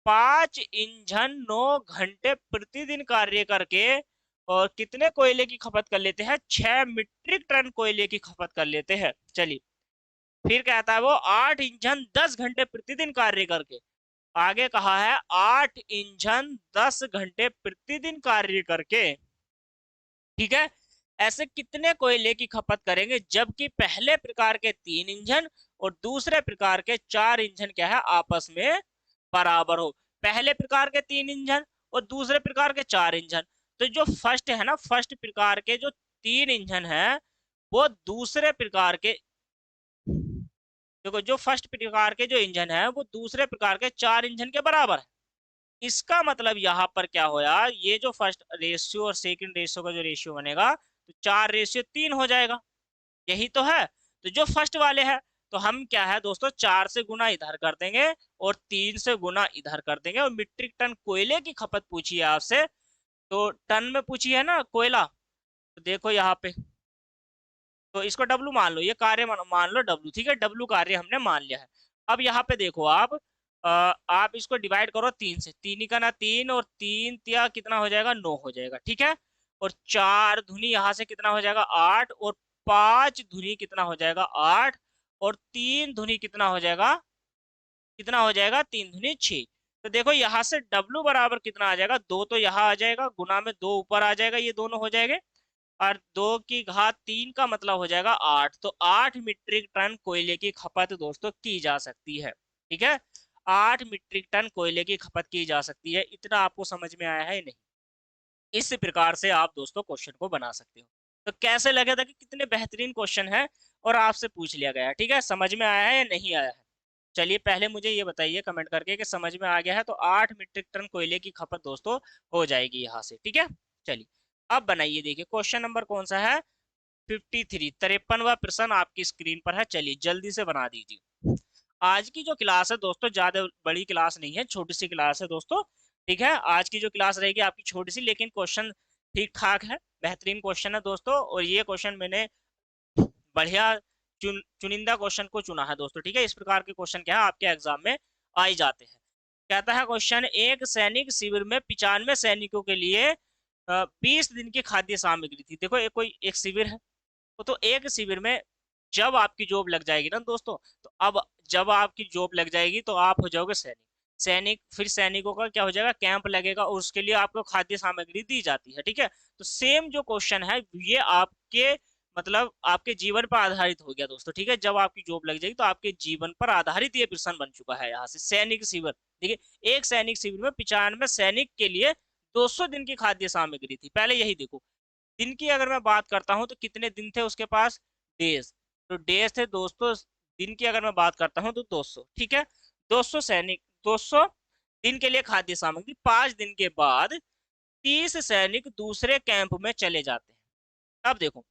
Speaker 1: 5 इंजन 9 घंटे प्रतिदिन कार्य करके, और कितने कोयले की खपत कर लेते हैं, 6 मीट्रिक टन कोयले की खपत कर लेते हैं। चलिए, फिर कहता है वो 8 इंजन 10 घंटे प्रतिदिन कार्य करके, आगे कहा है 8 इंजन 10 घंटे प्रतिदिन कार्य करके, ठीक है, ऐसे कितने कोयले की खपत करेंगे जबकि पहले प्रकार के 3 इंजन और दूसरे प्रकार के 4 इंजन क्या है आपस में बराबर हो। पहले प्रकार के 3 इंजन और दूसरे प्रकार के 4 इंजन, तो जो फर्स्ट है ना, फर्स्ट प्रकार के जो 3 इंजन है वो दूसरे प्रकार के, देखो जो फर्स्ट प्रकार के जो इंजन है वो दूसरे प्रकार के 4 इंजन के बराबर है। इसका मतलब यहाँ पर क्या होया, ये जो फर्स्ट रेशियो और सेकंड रेशियो का जो रेशियो बनेगा तो 4:3 हो जाएगा। यही तो है। तो जो फर्स्ट वाले हैं तो हम क्या है दोस्तों, 4 से गुना इधर कर देंगे और 3 से गुना इधर कर देंगे। और मीट्रिक टन कोयले की खपत पूछी है आपसे, तो टन में पूछी है ना कोयला, तो देखो यहाँ पे, तो इसको डब्लू मान लो, ये कार्य मान लो डब्लू, ठीक है, डब्लू कार्य हमने मान लिया है। अब यहाँ पे देखो आप, आप इसको डिवाइड करो 3 से, 3 का ना 3 और 3 तिया कितना हो जाएगा, 9 हो जाएगा, ठीक है। और 4 धुनी यहाँ से कितना हो जाएगा 8, और 5 धुनी कितना हो जाएगा 8, और 3 धुनी कितना हो जाएगा, कितना हो जाएगा 3 धुनी 6। तो देखो यहाँ से डब्लू बराबर कितना आ जाएगा, 2 तो यहाँ आ जाएगा, गुना में 2 ऊपर आ जाएगा, ये दोनों हो जाएंगे, और 2 की घात 3 का मतलब हो जाएगा 8। तो 8 मीट्रिक टन कोयले की खपत दोस्तों की जा सकती है, ठीक है। 8 मीट्रिक टन कोयले की खपत की जा सकती है। इतना आपको समझ में आया है नहीं? इस प्रकार से आप दोस्तों क्वेश्चन को बना सकते हो। तो कैसे लगे था कि कितने बेहतरीन क्वेश्चन है और आपसे पूछ लिया गया, ठीक है। समझ में आया है या नहीं आया है? चलिए पहले मुझे ये बताइए कमेंट करके कि समझ में आ गया है। तो 8 मीट्रिक टन कोयले की खपत दोस्तों हो जाएगी यहाँ से, ठीक है। चलिए अब बनाइए, देखिए क्वेश्चन नंबर कौन सा है, 53, 53वां प्रश्न आपकी स्क्रीन पर है। चलिए जल्दी से बना दीजिए। आज की जो क्लास है दोस्तों ज्यादा बड़ी क्लास नहीं है, छोटी सी क्लास है दोस्तों, ठीक है। आज की जो क्लास रहेगी आपकी छोटी सी, लेकिन क्वेश्चन ठीक ठाक है, बेहतरीन क्वेश्चन है दोस्तों। और ये क्वेश्चन मैंने बढ़िया चुनिंदा क्वेश्चन को चुना है दोस्तों, ठीक है। इस प्रकार के क्वेश्चन क्या है आपके एग्जाम में आ ही जाते हैं। कहता है क्वेश्चन, एक सैनिक शिविर में 95 सैनिकों के लिए 20 दिन की खाद्य सामग्री थी। देखो एक कोई एक शिविर है, तो एक शिविर में जब आपकी जॉब लग जाएगी ना दोस्तों, तो अब जब आपकी जॉब लग जाएगी तो आप हो जाओगे सैनिक। सैनिक फिर सैनिकों का क्या हो जाएगा, कैंप लगेगा और उसके लिए आपको खाद्य सामग्री दी जाती है, ठीक है। तो सेम जो क्वेश्चन है ये आपके मतलब आपके जीवन पर आधारित हो गया दोस्तों, ठीक है। जब आपकी जॉब लग जाएगी तो आपके जीवन पर आधारित ये प्रश्न बन चुका है। यहाँ से सैनिक शिविर, देखिए एक सैनिक शिविर में 95 सैनिक के लिए 200 दिन की खाद्य सामग्री थी। पहले यही देखो, दिन की अगर मैं बात करता हूं तो कितने दिन थे उसके पास, डेज, तो डेज थे दोस्तों। दिन की अगर मैं बात करता हूं तो 200, ठीक है। 200 सैनिक, 200 दिन के लिए खाद्य सामग्री। 5 दिन के बाद 30 सैनिक दूसरे कैंप में चले जाते हैं। अब देखो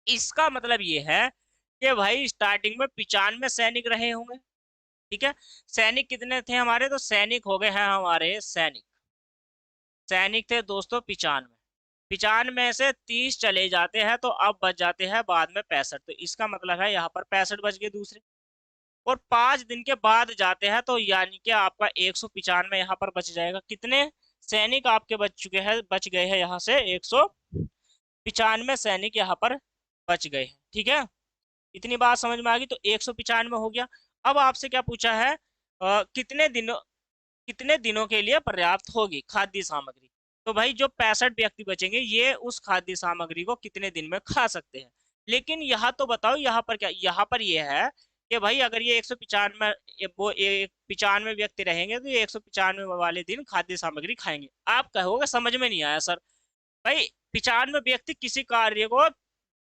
Speaker 1: इसका मतलब ये है कि भाई स्टार्टिंग में 95 सैनिक रहे होंगे, ठीक है। सैनिक कितने थे हमारे, तो सैनिक हो गए हैं हमारे, सैनिक सैनिक थे दोस्तों 95। 95 से 30 चले जाते हैं तो अब बच जाते हैं बाद में 65। तो इसका मतलब है यहाँ पर 65 बच गए दूसरे। और 5 दिन के बाद जाते हैं तो यानी कि आपका 195 यहाँ पर बच जाएगा। कितने सैनिक आपके बच चुके हैं, बच गए हैं यहाँ से 195 सैनिक यहाँ पर बच गए हैं, ठीक है। इतनी बात समझ में आ गई। तो 195 हो गया। अब आपसे क्या पूछा है, कितने दिनों के लिए पर्याप्त होगी खाद्य सामग्री। तो भाई जो 65 व्यक्ति बचेंगे ये उस खाद्य सामग्री को कितने दिन में खा सकते हैं। लेकिन यहाँ तो बताओ यहाँ पर क्या, यहाँ पर ये है कि भाई अगर ये 195 वो 95 व्यक्ति रहेंगे तो ये 195 वाले दिन खाद्य सामग्री खाएंगे। आप कहोगे समझ में नहीं आया सर। भाई 95 व्यक्ति किसी कार्य को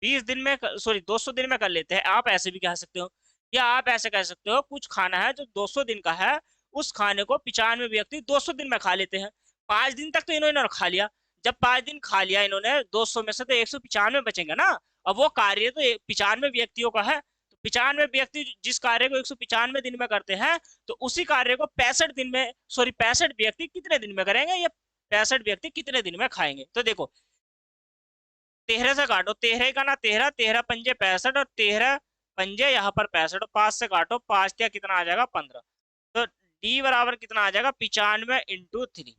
Speaker 1: 20 दिन में, सॉरी 200 दिन में कर लेते हैं, आप ऐसे भी कह सकते हो। या आप ऐसे कह सकते हो कुछ खाना है जो 200 दिन का है, उस खाने को 95 व्यक्ति 200 दिन में खा लेते हैं। 5 दिन तक तो इन्होंने खा लिया। जब 5 दिन खा लिया इन्होंने 200 में से, तो 195 बचेंगे ना। अब वो कार्य तो 95 व्यक्तियों का है, तो 95 व्यक्ति जिस कार्य को 195 दिन में करते हैं, तो उसी कार्य को 65 दिन में, सॉरी 65 व्यक्ति कितने दिन में करेंगे, या 65 व्यक्ति कितने दिन में खाएंगे। तो देखो 13 से काटो, 13 का ना 13, 13 पंजे 65 और 13 पंजे यहाँ पर 65, 5 से काटो, 5 क्या कितना आ जाएगा 15। तो डी बराबर कितना आ जाएगा 95 इंटू 3।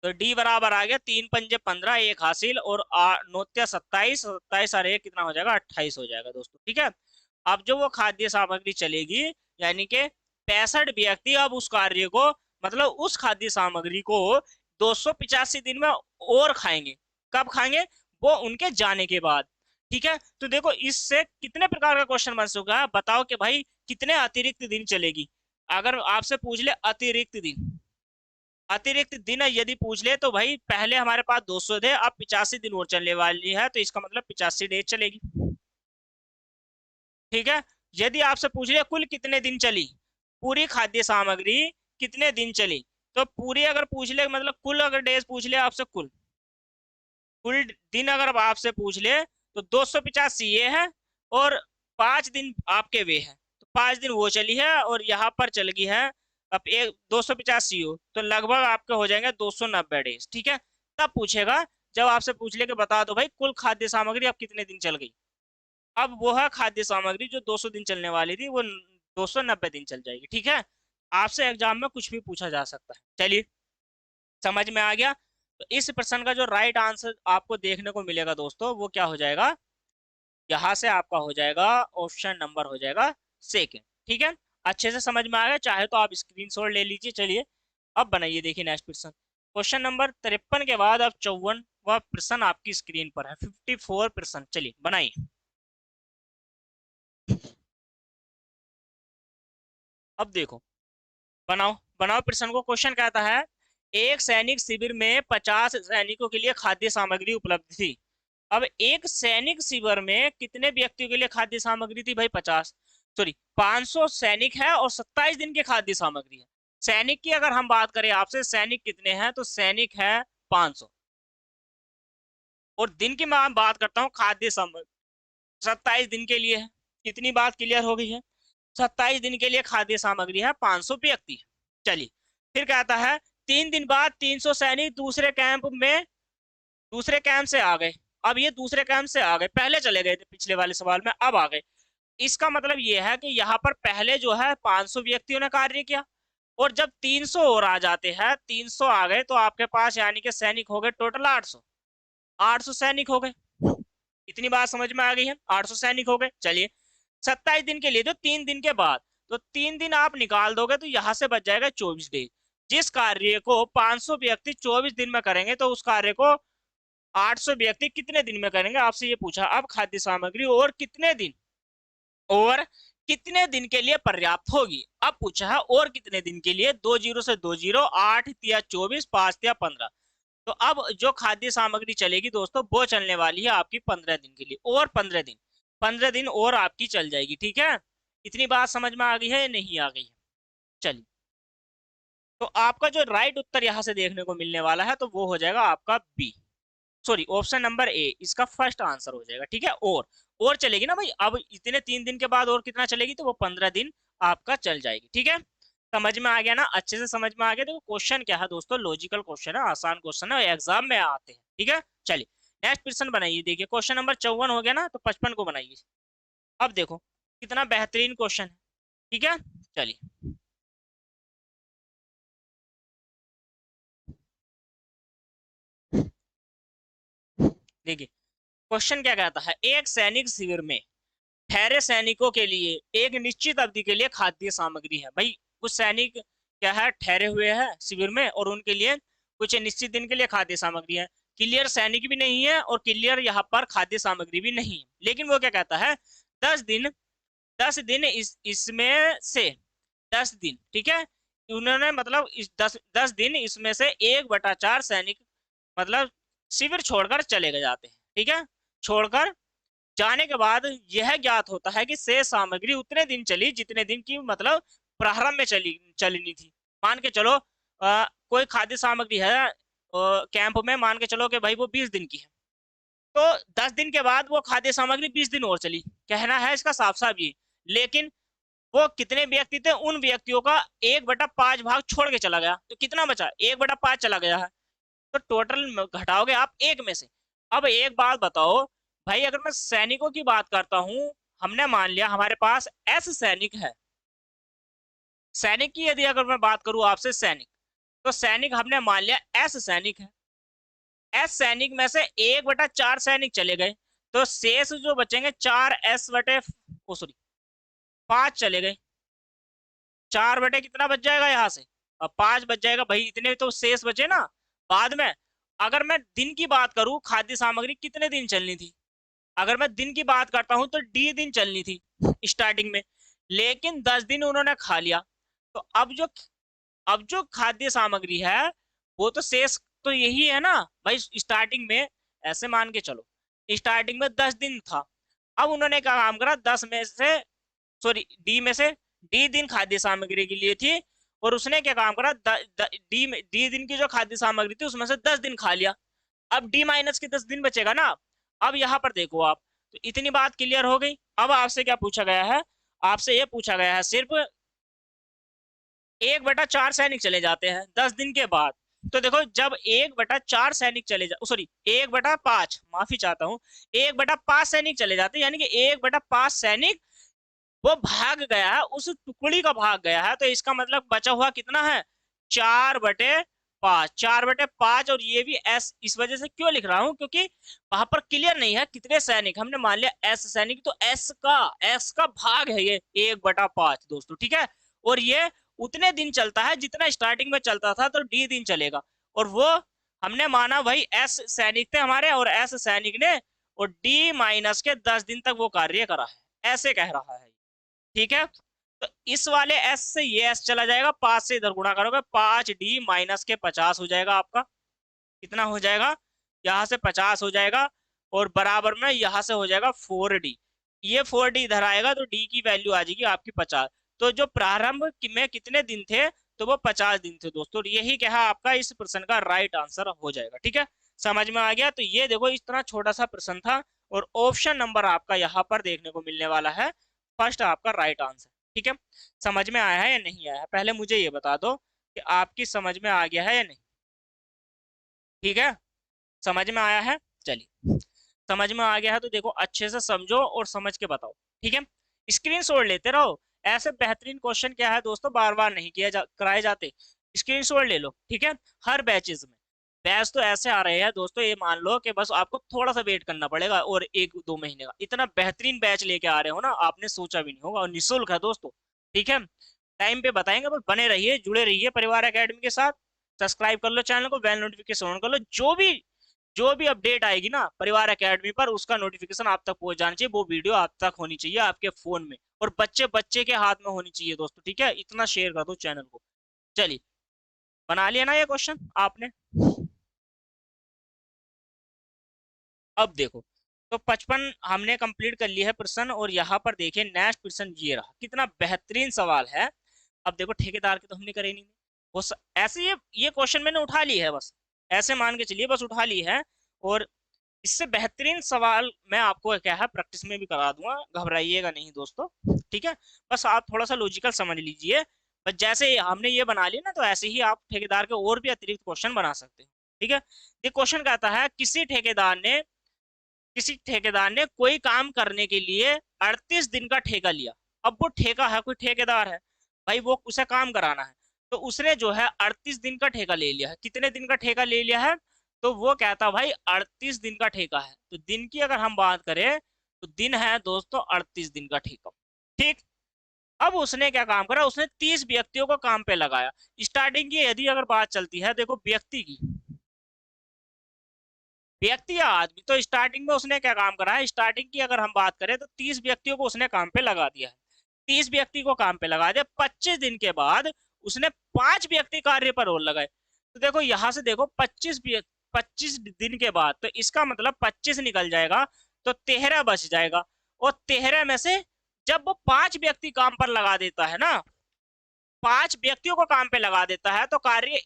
Speaker 1: तो डी बराबर आ गया 3 पंजे 15, एक हासिल, और 9 27, 27 और एक कितना हो जाएगा 28 हो जाएगा दोस्तों, ठीक है। अब जो वो खाद्य सामग्री चलेगी यानी कि 65 व्यक्ति अब उस कार्य को, मतलब उस खाद्य सामग्री को 285 दिन में और खाएंगे। कब खाएंगे, वो उनके जाने के बाद। ठीक है, तो देखो इससे कितने प्रकार का क्वेश्चन बन सकता है, बताओ कि भाई कितने अतिरिक्त दिन चलेगी। अगर आपसे पूछ ले अतिरिक्त दिन, अतिरिक्त दिन यदि पूछ ले तो भाई पहले हमारे पास 200 थे, अब 85 दिन और चलने वाली है, तो इसका मतलब 85 डेज चलेगी। ठीक है, यदि आपसे पूछ लिया कुल कितने दिन चली पूरी खाद्य सामग्री, कितने दिन चली, तो पूरी अगर पूछ ले मतलब कुल अगर डेज पूछ ले आपसे, कुल दिन अगर आपसे पूछ ले तो 285 ये है, और 5 दिन आपके वे है, तो 5 दिन वो चली है और यहाँ पर चल गई है अब एक 285 हो, तो लगभग आपके हो जाएंगे 290 डेज। ठीक है, तब पूछेगा जब आपसे पूछ ले कि बता दो भाई कुल खाद्य सामग्री अब कितने दिन चल गई। अब वो है खाद्य सामग्री जो 200 दिन चलने वाली थी, वो 290 दिन चल जाएगी। ठीक है, आपसे एग्जाम में कुछ भी पूछा जा सकता है। चलिए, समझ में आ गया। तो इस प्रश्न का जो राइट आंसर आपको देखने को मिलेगा दोस्तों, वो क्या हो जाएगा, यहाँ से आपका हो जाएगा ऑप्शन नंबर हो जाएगा सेकंड। ठीक है, अच्छे से समझ में आ गया, चाहे तो आप स्क्रीनशॉट ले लीजिए। चलिए अब बनाइए, देखिए नेक्स्ट प्रश्न, क्वेश्चन नंबर 53 के बाद अब 54 वह प्रश्न आपकी स्क्रीन पर है, 54 प्रश्न। चलिए बनाइए। अब देखो, बनाओ बनाओ प्रश्न को। क्वेश्चन कहता है एक सैनिक शिविर में 50 सैनिकों के लिए खाद्य सामग्री उपलब्ध थी। अब एक सैनिक शिविर में कितने व्यक्तियों के लिए खाद्य सामग्री थी भाई, 50 सॉरी 500 सैनिक है और 27 दिन की खाद्य सामग्री है। सैनिक की अगर हम बात करें आपसे, सैनिक कितने हैं, तो सैनिक है 500, और दिन की मैं बात करता हूँ खाद्य सामग्री 27 दिन के लिए है। कितनी बात क्लियर हो गई है, 27 दिन के लिए खाद्य सामग्री है, 500 व्यक्ति है। चलिए, फिर कहता है 3 दिन बाद 300 सैनिक दूसरे कैंप से आ गए। अब ये दूसरे कैंप से आ गए, पहले चले गए थे पिछले वाले सवाल में, अब आ गए। इसका मतलब ये है कि यहाँ पर पहले जो है 500 व्यक्तियों ने कार्य किया, और जब 300 और आ जाते हैं, 300 आ गए, तो आपके पास यानी कि सैनिक हो गए टोटल 800, 800 सैनिक हो गए। इतनी बात समझ में आ गई है, 800 सैनिक हो गए। चलिए, 27 दिन के लिए तो 3 दिन के बाद, तो 3 दिन आप निकाल दोगे तो यहां से बच जाएगा 24 डेज। जिस कार्य को 500 व्यक्ति 24 दिन में करेंगे, तो उस कार्य को 800 व्यक्ति कितने दिन में करेंगे, आपसे ये पूछा। अब खाद्य सामग्री और कितने दिन के लिए पर्याप्त होगी, अब पूछा है और कितने दिन के लिए, 2 जीरो से 2 जीरो, 8 या 24, 5 या 15। तो अब जो खाद्य सामग्री चलेगी दोस्तों, वो चलने वाली है आपकी 15 दिन के लिए, और 15 दिन और आपकी चल जाएगी। ठीक है, इतनी बात समझ में आ गई है या नहीं आ गई है। चलिए, तो आपका जो राइट उत्तर यहां से देखने को मिलने वाला है, तो वो हो जाएगा आपका B, sorry option number A, इसका फर्स्ट आंसर हो जाएगा। ठीक है, और चलेगी ना भाई, अब इतने 3 दिन के बाद और कितना चलेगी, तो वो 15 दिन आपका चल जाएगी। ठीक है, समझ में आ गया ना, अच्छे से समझ में आ गया। देखो क्वेश्चन क्या है दोस्तों, लॉजिकल क्वेश्चन है, आसान क्वेश्चन है, एग्जाम में आते हैं। ठीक है, चलिए नेक्स्ट क्वेश्चन बनाइए। देखिए क्वेश्चन नंबर 54 हो गया ना, तो 55 को बनाइए। अब देखो कितना बेहतरीन क्वेश्चन है। ठीक है, चलिए देखिए, क्वेश्चन क्या कहता है, एक सैनिक शिविर में ठहरे सैनिकों के लिए एक निश्चित अवधि के लिए खाद्य सामग्री है। भाई कुछ सैनिक क्या है, ठहरे हुए हैं शिविर में, और उनके लिए कुछ निश्चित दिन के लिए खाद्य सामग्री है। क्लियर सैनिक भी नहीं है और क्लियर यहाँ पर खाद्य सामग्री भी नहीं है, लेकिन वो क्या कहता है, 10 दिन, 10 दिन इसमें से 10 दिन, ठीक है, उन्होंने मतलब इस 10 दिन इसमें से 1/4 सैनिक मतलब शिविर छोड़कर चले गए जाते हैं। ठीक है, छोड़कर जाने के बाद यह ज्ञात होता है कि शेष सामग्री उतने दिन चली जितने दिन की मतलब प्रारंभ में चलनी थी। मान के चलो कोई खाद्य सामग्री है कैंप में, मान के चलो कि भाई वो 20 दिन की है, तो 10 दिन के बाद वो खाद्य सामग्री 20 दिन और चली, कहना है इसका साफ साफ ये। लेकिन वो कितने व्यक्ति थे, उन व्यक्तियों का 1/5 भाग छोड़ के चला गया, तो कितना बचा, 1/5 चला गया है, तो टोटल घटाओगे आप एक में से। अब एक बात बताओ भाई, अगर मैं सैनिकों की बात करता हूं, हमने मान लिया हमारे पास एस सैनिक है, सैनिक की यदि अगर मैं बात करूं आपसे, सैनिक, तो सैनिक हमने मान लिया एस सैनिक है। एस सैनिक में से 1/4 सैनिक चले गए, तो शेष जो बचेंगे 4s ओ सॉरी 5 चले गए, 4 बटे कितना बच जाएगा यहाँ से, अब 5 बच जाएगा भाई, इतने तो शेष बचे ना बाद में। अगर मैं दिन की बात करूं, खाद्य सामग्री कितने दिन चलनी थी, अगर मैं दिन की बात करता हूं तो डी दिन चलनी थी स्टार्टिंग में, लेकिन 10 दिन उन्होंने खा लिया। तो अब जो खाद्य सामग्री है वो तो शेष तो यही है ना भाई। स्टार्टिंग में ऐसे मान के चलो, स्टार्टिंग में 10 दिन था, अब उन्होंने क्या काम करा, 10 में से, सॉरी डी में से, डी दिन खाद्य सामग्री के लिए थी, और उसने क्या काम करा, डी दिन की जो खाद्य सामग्री थी उसमें से 10 दिन खा लिया। अब डी माइनस के 10 दिन बचेगा ना। अब यहाँ पर देखो आप, तो इतनी बात क्लियर हो गई। अब आपसे क्या पूछा गया है, आपसे ये पूछा गया है सिर्फ 1/4 सैनिक चले जाते हैं 10 दिन के बाद। तो देखो जब 1/4 सैनिक चले जा, सॉरी 1/5, माफी चाहता हूँ, 1/5 सैनिक चले जाते हैं, यानी कि 1/5 सैनिक वो भाग गया है, उस टुकड़ी का भाग गया है, तो इसका मतलब बचा हुआ कितना है, 4/5, 4/5। और ये भी एस इस वजह से क्यों लिख रहा हूं, क्योंकि वहां पर क्लियर नहीं है कितने सैनिक, हमने मान लिया एस सैनिक, तो एस का भाग है ये 1/5 दोस्तों, ठीक है। और ये उतने दिन चलता है जितना स्टार्टिंग में चलता था, तो डी दिन चलेगा। और वो हमने माना भाई एस सैनिक थे हमारे, और एस सैनिक ने और डी माइनस के 10 दिन तक वो कार्य करा है, ऐसे कह रहा है, ठीक है। तो इस वाले एस से ये एस चला जाएगा, 5 से इधर गुणा करोगे, 5D माइनस के 50 हो जाएगा आपका। कितना हो जाएगा, यहाँ से 50 हो जाएगा, और बराबर में यहाँ से हो जाएगा 4D। ये 4D इधर आएगा तो डी की वैल्यू आ जाएगी आपकी 50। तो जो प्रारंभ में कितने दिन थे, तो वो 50 दिन थे दोस्तों। यही क्या है आपका इस प्रश्न का राइट आंसर हो जाएगा, ठीक है। समझ में आ गया। तो ये देखो इतना छोटा सा प्रश्न था, और ऑप्शन नंबर आपका यहाँ पर देखने को मिलने वाला है फर्स्ट आपका राइट आंसर, ठीक है। समझ में आया है या नहीं आया है, पहले मुझे ये बता दो कि आपकी समझ में आ गया है या नहीं, ठीक है। समझ में आया है, चलिए समझ में आ गया है तो देखो अच्छे से समझो और समझ के बताओ, ठीक है। स्क्रीनशॉट लेते रहो, ऐसे बेहतरीन क्वेश्चन क्या है दोस्तों बार बार नहीं कराए जाते। स्क्रीनशॉट ले लो, ठीक है। हर बैचेज में बैच तो ऐसे आ रहे हैं दोस्तों, ये मान लो कि बस आपको थोड़ा सा वेट करना पड़ेगा, और 1-2 महीने का इतना बेहतरीन बैच लेके आ रहे हो ना, आपने सोचा भी नहीं होगा, और निःशुल्क है दोस्तों, ठीक है। टाइम पे बताएंगे, बस बने रहिए, जुड़े रहिए परिवार एकेडमी के साथ। सब्सक्राइब कर लो चैनल को, बेल नोटिफिकेशन ऑन कर लो, जो भी अपडेट आएगी ना परिवार एकेडमी पर, उसका नोटिफिकेशन आप तक पहुंच जाना चाहिए, वो वीडियो आप तक होनी चाहिए आपके फोन में, और बच्चे बच्चे के हाथ में होनी चाहिए दोस्तों, ठीक है। इतना शेयर कर दो चैनल को। चलिए बना लिया ना ये क्वेश्चन आपने। अब देखो, तो 55 हमने कंप्लीट कर लिया है प्रश्न, और यहाँ पर देखिए नेक्स्ट प्रश्न ये रहा, कितना बेहतरीन सवाल है। अब देखो ठेकेदार के तो हमने करे नहीं, ऐसे ये क्वेश्चन मैंने उठा ली है, बस ऐसे मान के चलिए, बस उठा ली है। और इससे बेहतरीन सवाल मैं आपको क्या है प्रैक्टिस में भी करा दूंगा, घबराइएगा नहीं दोस्तों, ठीक है। बस आप थोड़ा सा लॉजिकल समझ लीजिए, बस जैसे हमने ये बना लिया ना, तो ऐसे ही आप ठेकेदार के और भी अतिरिक्त क्वेश्चन बना सकते हैं, ठीक है। ये क्वेश्चन कहता है किसी ठेकेदार ने कोई काम करने के लिए 38 दिन का ठेका लिया। अब वो ठेका है, कोई ठेकेदार है भाई, वो उसे काम कराना है, तो उसने जो है 38 दिन का ठेका ले लिया है। कितने दिन का ठेका ले लिया है, तो वो कहता भाई 38 दिन का ठेका है। तो दिन की अगर हम बात करें, तो दिन है दोस्तों 38 दिन का ठेका, ठीक। अब उसने क्या काम करा, उसने 30 व्यक्तियों को काम पे लगाया। स्टार्टिंग की यदि अगर बात चलती है, देखो व्यक्ति या आदमी, तो स्टार्टिंग में उसने क्या काम करा है, स्टार्टिंग की अगर हम बात करें तो 30 व्यक्तियों को उसने काम पे लगा दिया है। 30 व्यक्ति को काम पे लगा दिया, 25 दिन के बाद उसने 5 व्यक्ति कार्य पर और लगाए। तो देखो यहां से देखो 25 दिन के बाद, तो इसका मतलब 25 निकल जाएगा, तो 13 बच जाएगा। और 13 में से जब वो 5 व्यक्ति काम पर लगा देता है ना, 5 व्यक्तियों को काम पे लगा देता है, तो कार्य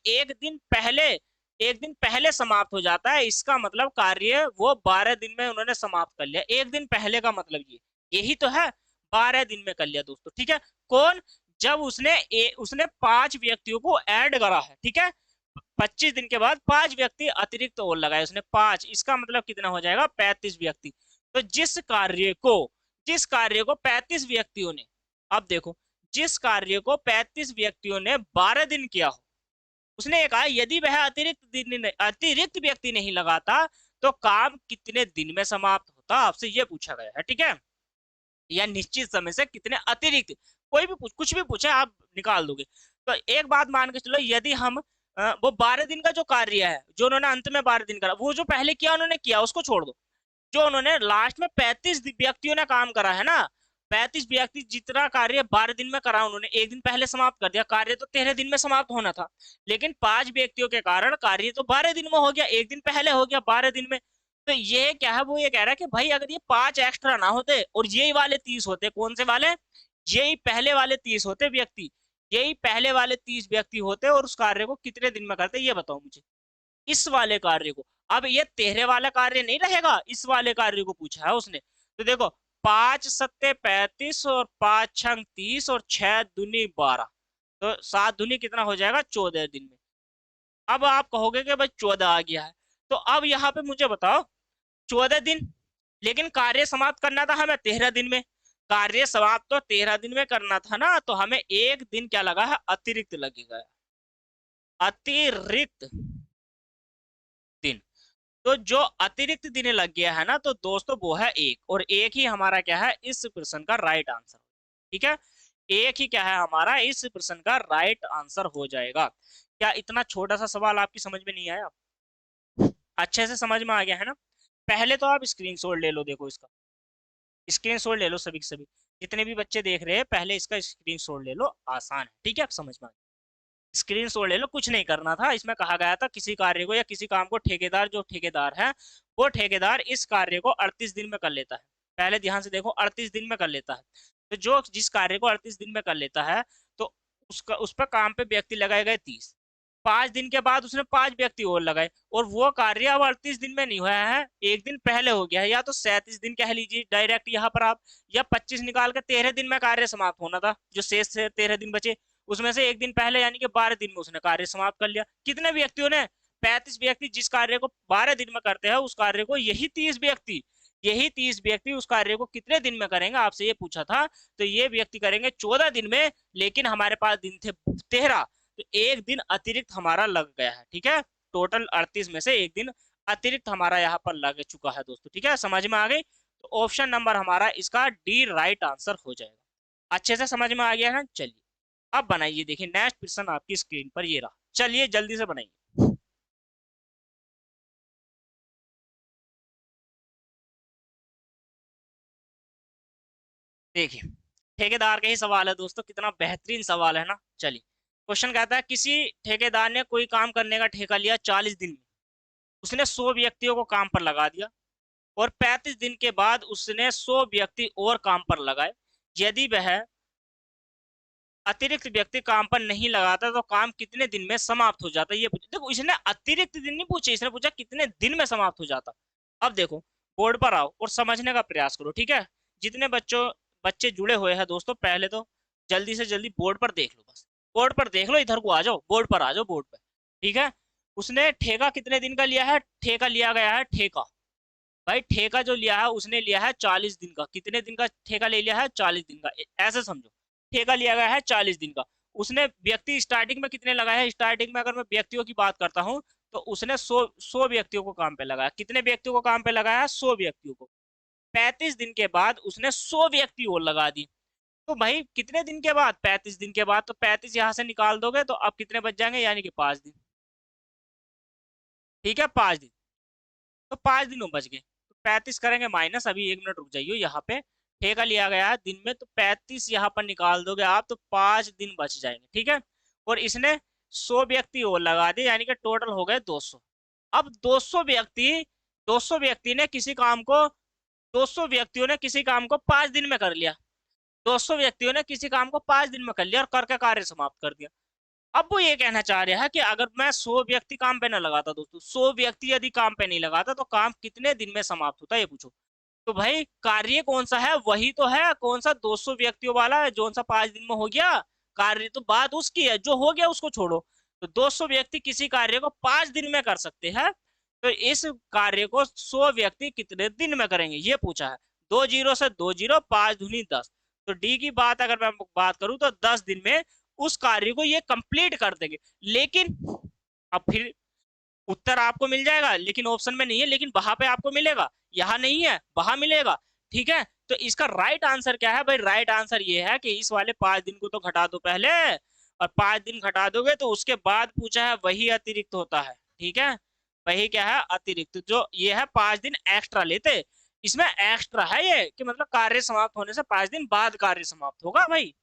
Speaker 1: एक दिन पहले समाप्त हो जाता है। इसका मतलब कार्य वो 12 दिन में उन्होंने समाप्त कर लिया। एक दिन पहले का मतलब यही तो है, 12 दिन में कर लिया दोस्तों, ठीक है। कौन, जब उसने 5 व्यक्तियों को ऐड करा है, ठीक है। 25 दिन के बाद 5 व्यक्ति अतिरिक्त और लगाए उसने 5, इसका मतलब कितना हो जाएगा, 35 व्यक्ति। तो जिस कार्य को 35 व्यक्तियों ने, अब देखो, जिस कार्य को 35 व्यक्तियों ने 12 दिन किया हो, उसने ये कहा यदि वह अतिरिक्त व्यक्ति नहीं लगाता, तो काम कितने दिन में समाप्त होता, आपसे ये पूछा गया है, ठीक है। या निश्चित समय से कितने अतिरिक्त, कोई भी कुछ भी पूछे आप निकाल दोगे। तो एक बात मान के चलो, यदि हम वो 12 दिन का जो कार्य है, जो उन्होंने अंत में 12 दिन करा, वो जो पहले किया उन्होंने किया उसको छोड़ दो। जो उन्होंने लास्ट में 35 व्यक्तियों ने काम करा है ना, 35 व्यक्ति जितना कार्य 12 दिन में करा, उन्होंने एक दिन पहले समाप्त कर दिया। कार्य तो 13 दिन में समाप्त होना था, लेकिन 5 व्यक्तियों के कारण कार्य तो 12 दिन में हो गया, एक दिन पहले हो गया 12 दिन में। तो ये क्या है, वो ये कह रहा है कि भाई अगर ये 5 एक्स्ट्रा ना होते और यही वाले 30 होते, कौन से वाले, यही पहले वाले 30 होते व्यक्ति, यही पहले वाले 30 व्यक्ति होते और उस कार्य को कितने दिन में करते, ये बताओ मुझे, इस वाले कार्य को। अब ये 13 वाला कार्य नहीं रहेगा, इस वाले कार्य को पूछा है उसने। तो देखो 5 सत्ते 35 और 5 छंग 30 और 6 दूनी 12, तो 7 दूनी कितना हो जाएगा, 14 दिन में। अब आप कहोगे कि भाई 14 आ गया है, तो अब यहाँ पे मुझे बताओ 14 दिन, लेकिन कार्य समाप्त करना था हमें 13 दिन में। कार्य समाप्त तो 13 दिन में करना था ना, तो हमें एक दिन क्या लगा है, अतिरिक्त लगेगा, अतिरिक्त दिन। तो जो अतिरिक्त दिन लग गया है ना, तो दोस्तों वो है एक, और एक ही हमारा क्या है इस प्रश्न का राइट आंसर। ठीक है, एक ही क्या है हमारा इस प्रश्न का राइट आंसर हो जाएगा। क्या इतना छोटा सा सवाल आपकी समझ में नहीं आया, अच्छे से समझ में आ गया है ना। पहले तो आप स्क्रीनशॉट ले लो, देखो इसका स्क्रीनशॉट ले लो, सभी सभी जितने भी बच्चे देख रहे हैं पहले इसका स्क्रीनशॉट ले लो, आसान है। ठीक है, आप समझ में स्क्रीनशॉट ले लो, कुछ नहीं करना था। इसमें कहा गया था किसी कार्य को या किसी काम को ठेकेदार, जो ठेकेदार है वो ठेकेदार इस कार्य को 38 दिन में कर लेता है। पहले ध्यान से देखो, 38 दिन में कर लेता है। तो जो जिस कार्य को 38 दिन में कर लेता है, तो उसका उस पर काम पे व्यक्ति लगाए गए 30। 5 दिन के बाद उसने 5 व्यक्ति और लगाए, और वो कार्य अब 38 दिन में नहीं हुआ है, एक दिन पहले हो गया है। या तो 37 दिन कह लीजिए डायरेक्ट यहाँ पर आप, या 25 निकाल के 13 दिन में कार्य समाप्त होना था, जो शेष 13 दिन बचे उसमें से एक दिन पहले यानी कि 12 दिन में उसने कार्य समाप्त कर लिया। कितने व्यक्तियों ने, 35 व्यक्ति जिस कार्य को 12 दिन में करते हैं, उस कार्य को यही 30 व्यक्ति उस कार्य को कितने दिन में करेंगे, आपसे ये पूछा था। तो ये व्यक्ति करेंगे 14 दिन में, लेकिन हमारे पास दिन थे 13, तो एक दिन अतिरिक्त हमारा लग गया है। ठीक है, टोटल 38 में से एक दिन अतिरिक्त हमारा यहाँ पर लग चुका है दोस्तों। ठीक है, समझ में आ गई। तो ऑप्शन नंबर हमारा इसका डी राइट आंसर हो जाएगा। अच्छे से समझ में आ गया है, चलिए अब बनाइए। देखिए नेक्स्ट प्रश्न आपकी स्क्रीन पर ये रहा, चलिए जल्दी से बनाइए। देखिए ठेकेदार का ही सवाल है दोस्तों, कितना बेहतरीन सवाल है ना। चलिए क्वेश्चन कहता है किसी ठेकेदार ने कोई काम करने का ठेका लिया 40 दिन में, उसने 100 व्यक्तियों को काम पर लगा दिया, और 35 दिन के बाद उसने 100 व्यक्ति और काम पर लगाए। यदि वह अतिरिक्त व्यक्ति काम पर नहीं लगाता तो काम कितने दिन में समाप्त हो जाता, ये पूछा। देखो इसने अतिरिक्त दिन नहीं पूछे, इसने पूछा कितने दिन में समाप्त हो जाता। अब देखो बोर्ड पर आओ और समझने का प्रयास करो। ठीक है, जितने बच्चे जुड़े हुए हैं दोस्तों, पहले तो जल्दी से जल्दी बोर्ड पर देख लो, बस बोर्ड पर देख लो, इधर को आ जाओ, बोर्ड पर आ जाओ, बोर्ड पर। ठीक है, उसने ठेका कितने दिन का लिया है, ठेका लिया गया है, ठेका भाई ठेका जो लिया है उसने लिया है 40 दिन का। कितने दिन का ठेका ले लिया है, 40 दिन का, ऐसे समझो। ठेका लिया गया है 40 दिन का। उसने व्यक्ति स्टार्टिंग में कितने लगाए हैं, स्टार्टिंग में अगर मैं व्यक्तियों की बात करता हूँ, तो उसने 100 व्यक्तियों को काम पे लगाया। कितने व्यक्तियों को काम पे लगाया, 100 व्यक्तियों को। 35 दिन के बाद उसने 100 व्यक्ति और लगा दी। तो भाई कितने दिन के बाद, 35 दिन के बाद, तो 35 यहाँ से निकाल दोगे तो अब कितने बच जाएंगे, यानी कि 5 दिन। ठीक है, 5 दिन, तो 5 दिन बच गए। तो 35 करेंगे माइनस, अभी 1 मिनट रुक जाइए। यहाँ पे ठेका लिया गया है दिन में, तो 35 यहाँ पर निकाल दोगे आप तो 5 दिन बच जाएंगे। ठीक है, और इसने 100 व्यक्ति और लगा दिए, यानी कि टोटल हो गए 200। अब 200 व्यक्ति ने किसी काम को 200 व्यक्तियों ने किसी काम को 5 दिन में कर लिया। 200 व्यक्तियों ने किसी काम को 5 दिन में कर लिया और करके कार्य समाप्त कर दिया। अब वो ये कहना चाह रहा है कि अगर मैं 100 व्यक्ति काम पे ना लगाता दोस्तों, 100 व्यक्ति यदि काम पे नहीं लगाता तो काम कितने दिन में समाप्त होता, ये पूछो। तो भाई कार्य कौन सा है, वही तो है, कौन सा 200 व्यक्तियों वाला है, जो सा 5 दिन में हो गया। कार्य तो बात उसकी है, जो हो गया उसको छोड़ो। तो 200 व्यक्ति किसी कार्य को 5 दिन में कर सकते हैं, तो इस कार्य को 100 व्यक्ति कितने दिन में करेंगे, ये पूछा है। 2 जीरो से 2 जीरो, 5 दूनी 10। तो डी की बात अगर मैं बात करूं तो 10 दिन में उस कार्य को ये कंप्लीट कर देंगे। लेकिन अब फिर उत्तर आपको मिल जाएगा, लेकिन ऑप्शन में नहीं है, लेकिन वहां पे आपको मिलेगा, यहाँ नहीं है, वहां मिलेगा। ठीक है, तो इसका राइट आंसर क्या है भाई, राइट आंसर ये है कि इस वाले 5 दिन को तो घटा दो पहले, और 5 दिन घटा दोगे तो उसके बाद पूछा है वही अतिरिक्त होता है, ठीक है। वही क्या है, अतिरिक्त। जो ये है 5 दिन एक्स्ट्रा लेते, इसमें एक्स्ट्रा है ये कि मतलब कार्य समाप्त होने से 5 दिन बाद कार्य समाप्त होगा भाई।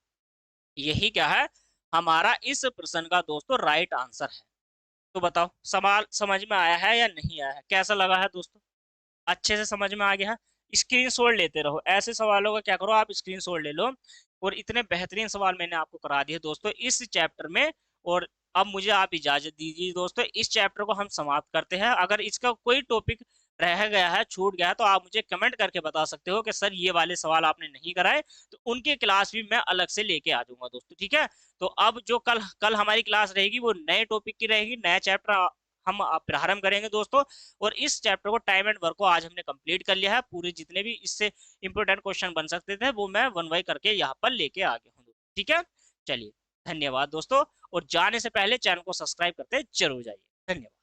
Speaker 1: यही क्या है हमारा इस प्रश्न का दोस्तों राइट आंसर है। तो बताओ सवाल समझ में आया है या नहीं आया है, कैसा लगा है दोस्तों, अच्छे से समझ में आ गया है। स्क्रीनशॉट लेते रहो, ऐसे सवालों का क्या करो आप स्क्रीनशॉट ले लो। और इतने बेहतरीन सवाल मैंने आपको करा दिए दोस्तों इस चैप्टर में। और अब मुझे आप इजाजत दीजिए दोस्तों, इस चैप्टर को हम समाप्त करते हैं। अगर इसका कोई टॉपिक रह गया है, छूट गया है, तो आप मुझे कमेंट करके बता सकते हो कि सर ये वाले सवाल आपने नहीं कराए, तो उनकी क्लास भी मैं अलग से लेके आ जाऊंगा दोस्तों, ठीक है। तो अब जो कल कल हमारी क्लास रहेगी वो नए टॉपिक की रहेगी, नया चैप्टर हम प्रारंभ करेंगे दोस्तों। और इस चैप्टर को टाइम एंड वर्क को आज हमने कंप्लीट कर लिया है। पूरे जितने भी इससे इंपोर्टेंट क्वेश्चन बन सकते थे वो मैं वन बाई करके यहाँ पर लेके आ गया हूँ, ठीक है। चलिए, धन्यवाद दोस्तों। और जाने से पहले चैनल को सब्सक्राइब करते जरूर जाइए। धन्यवाद।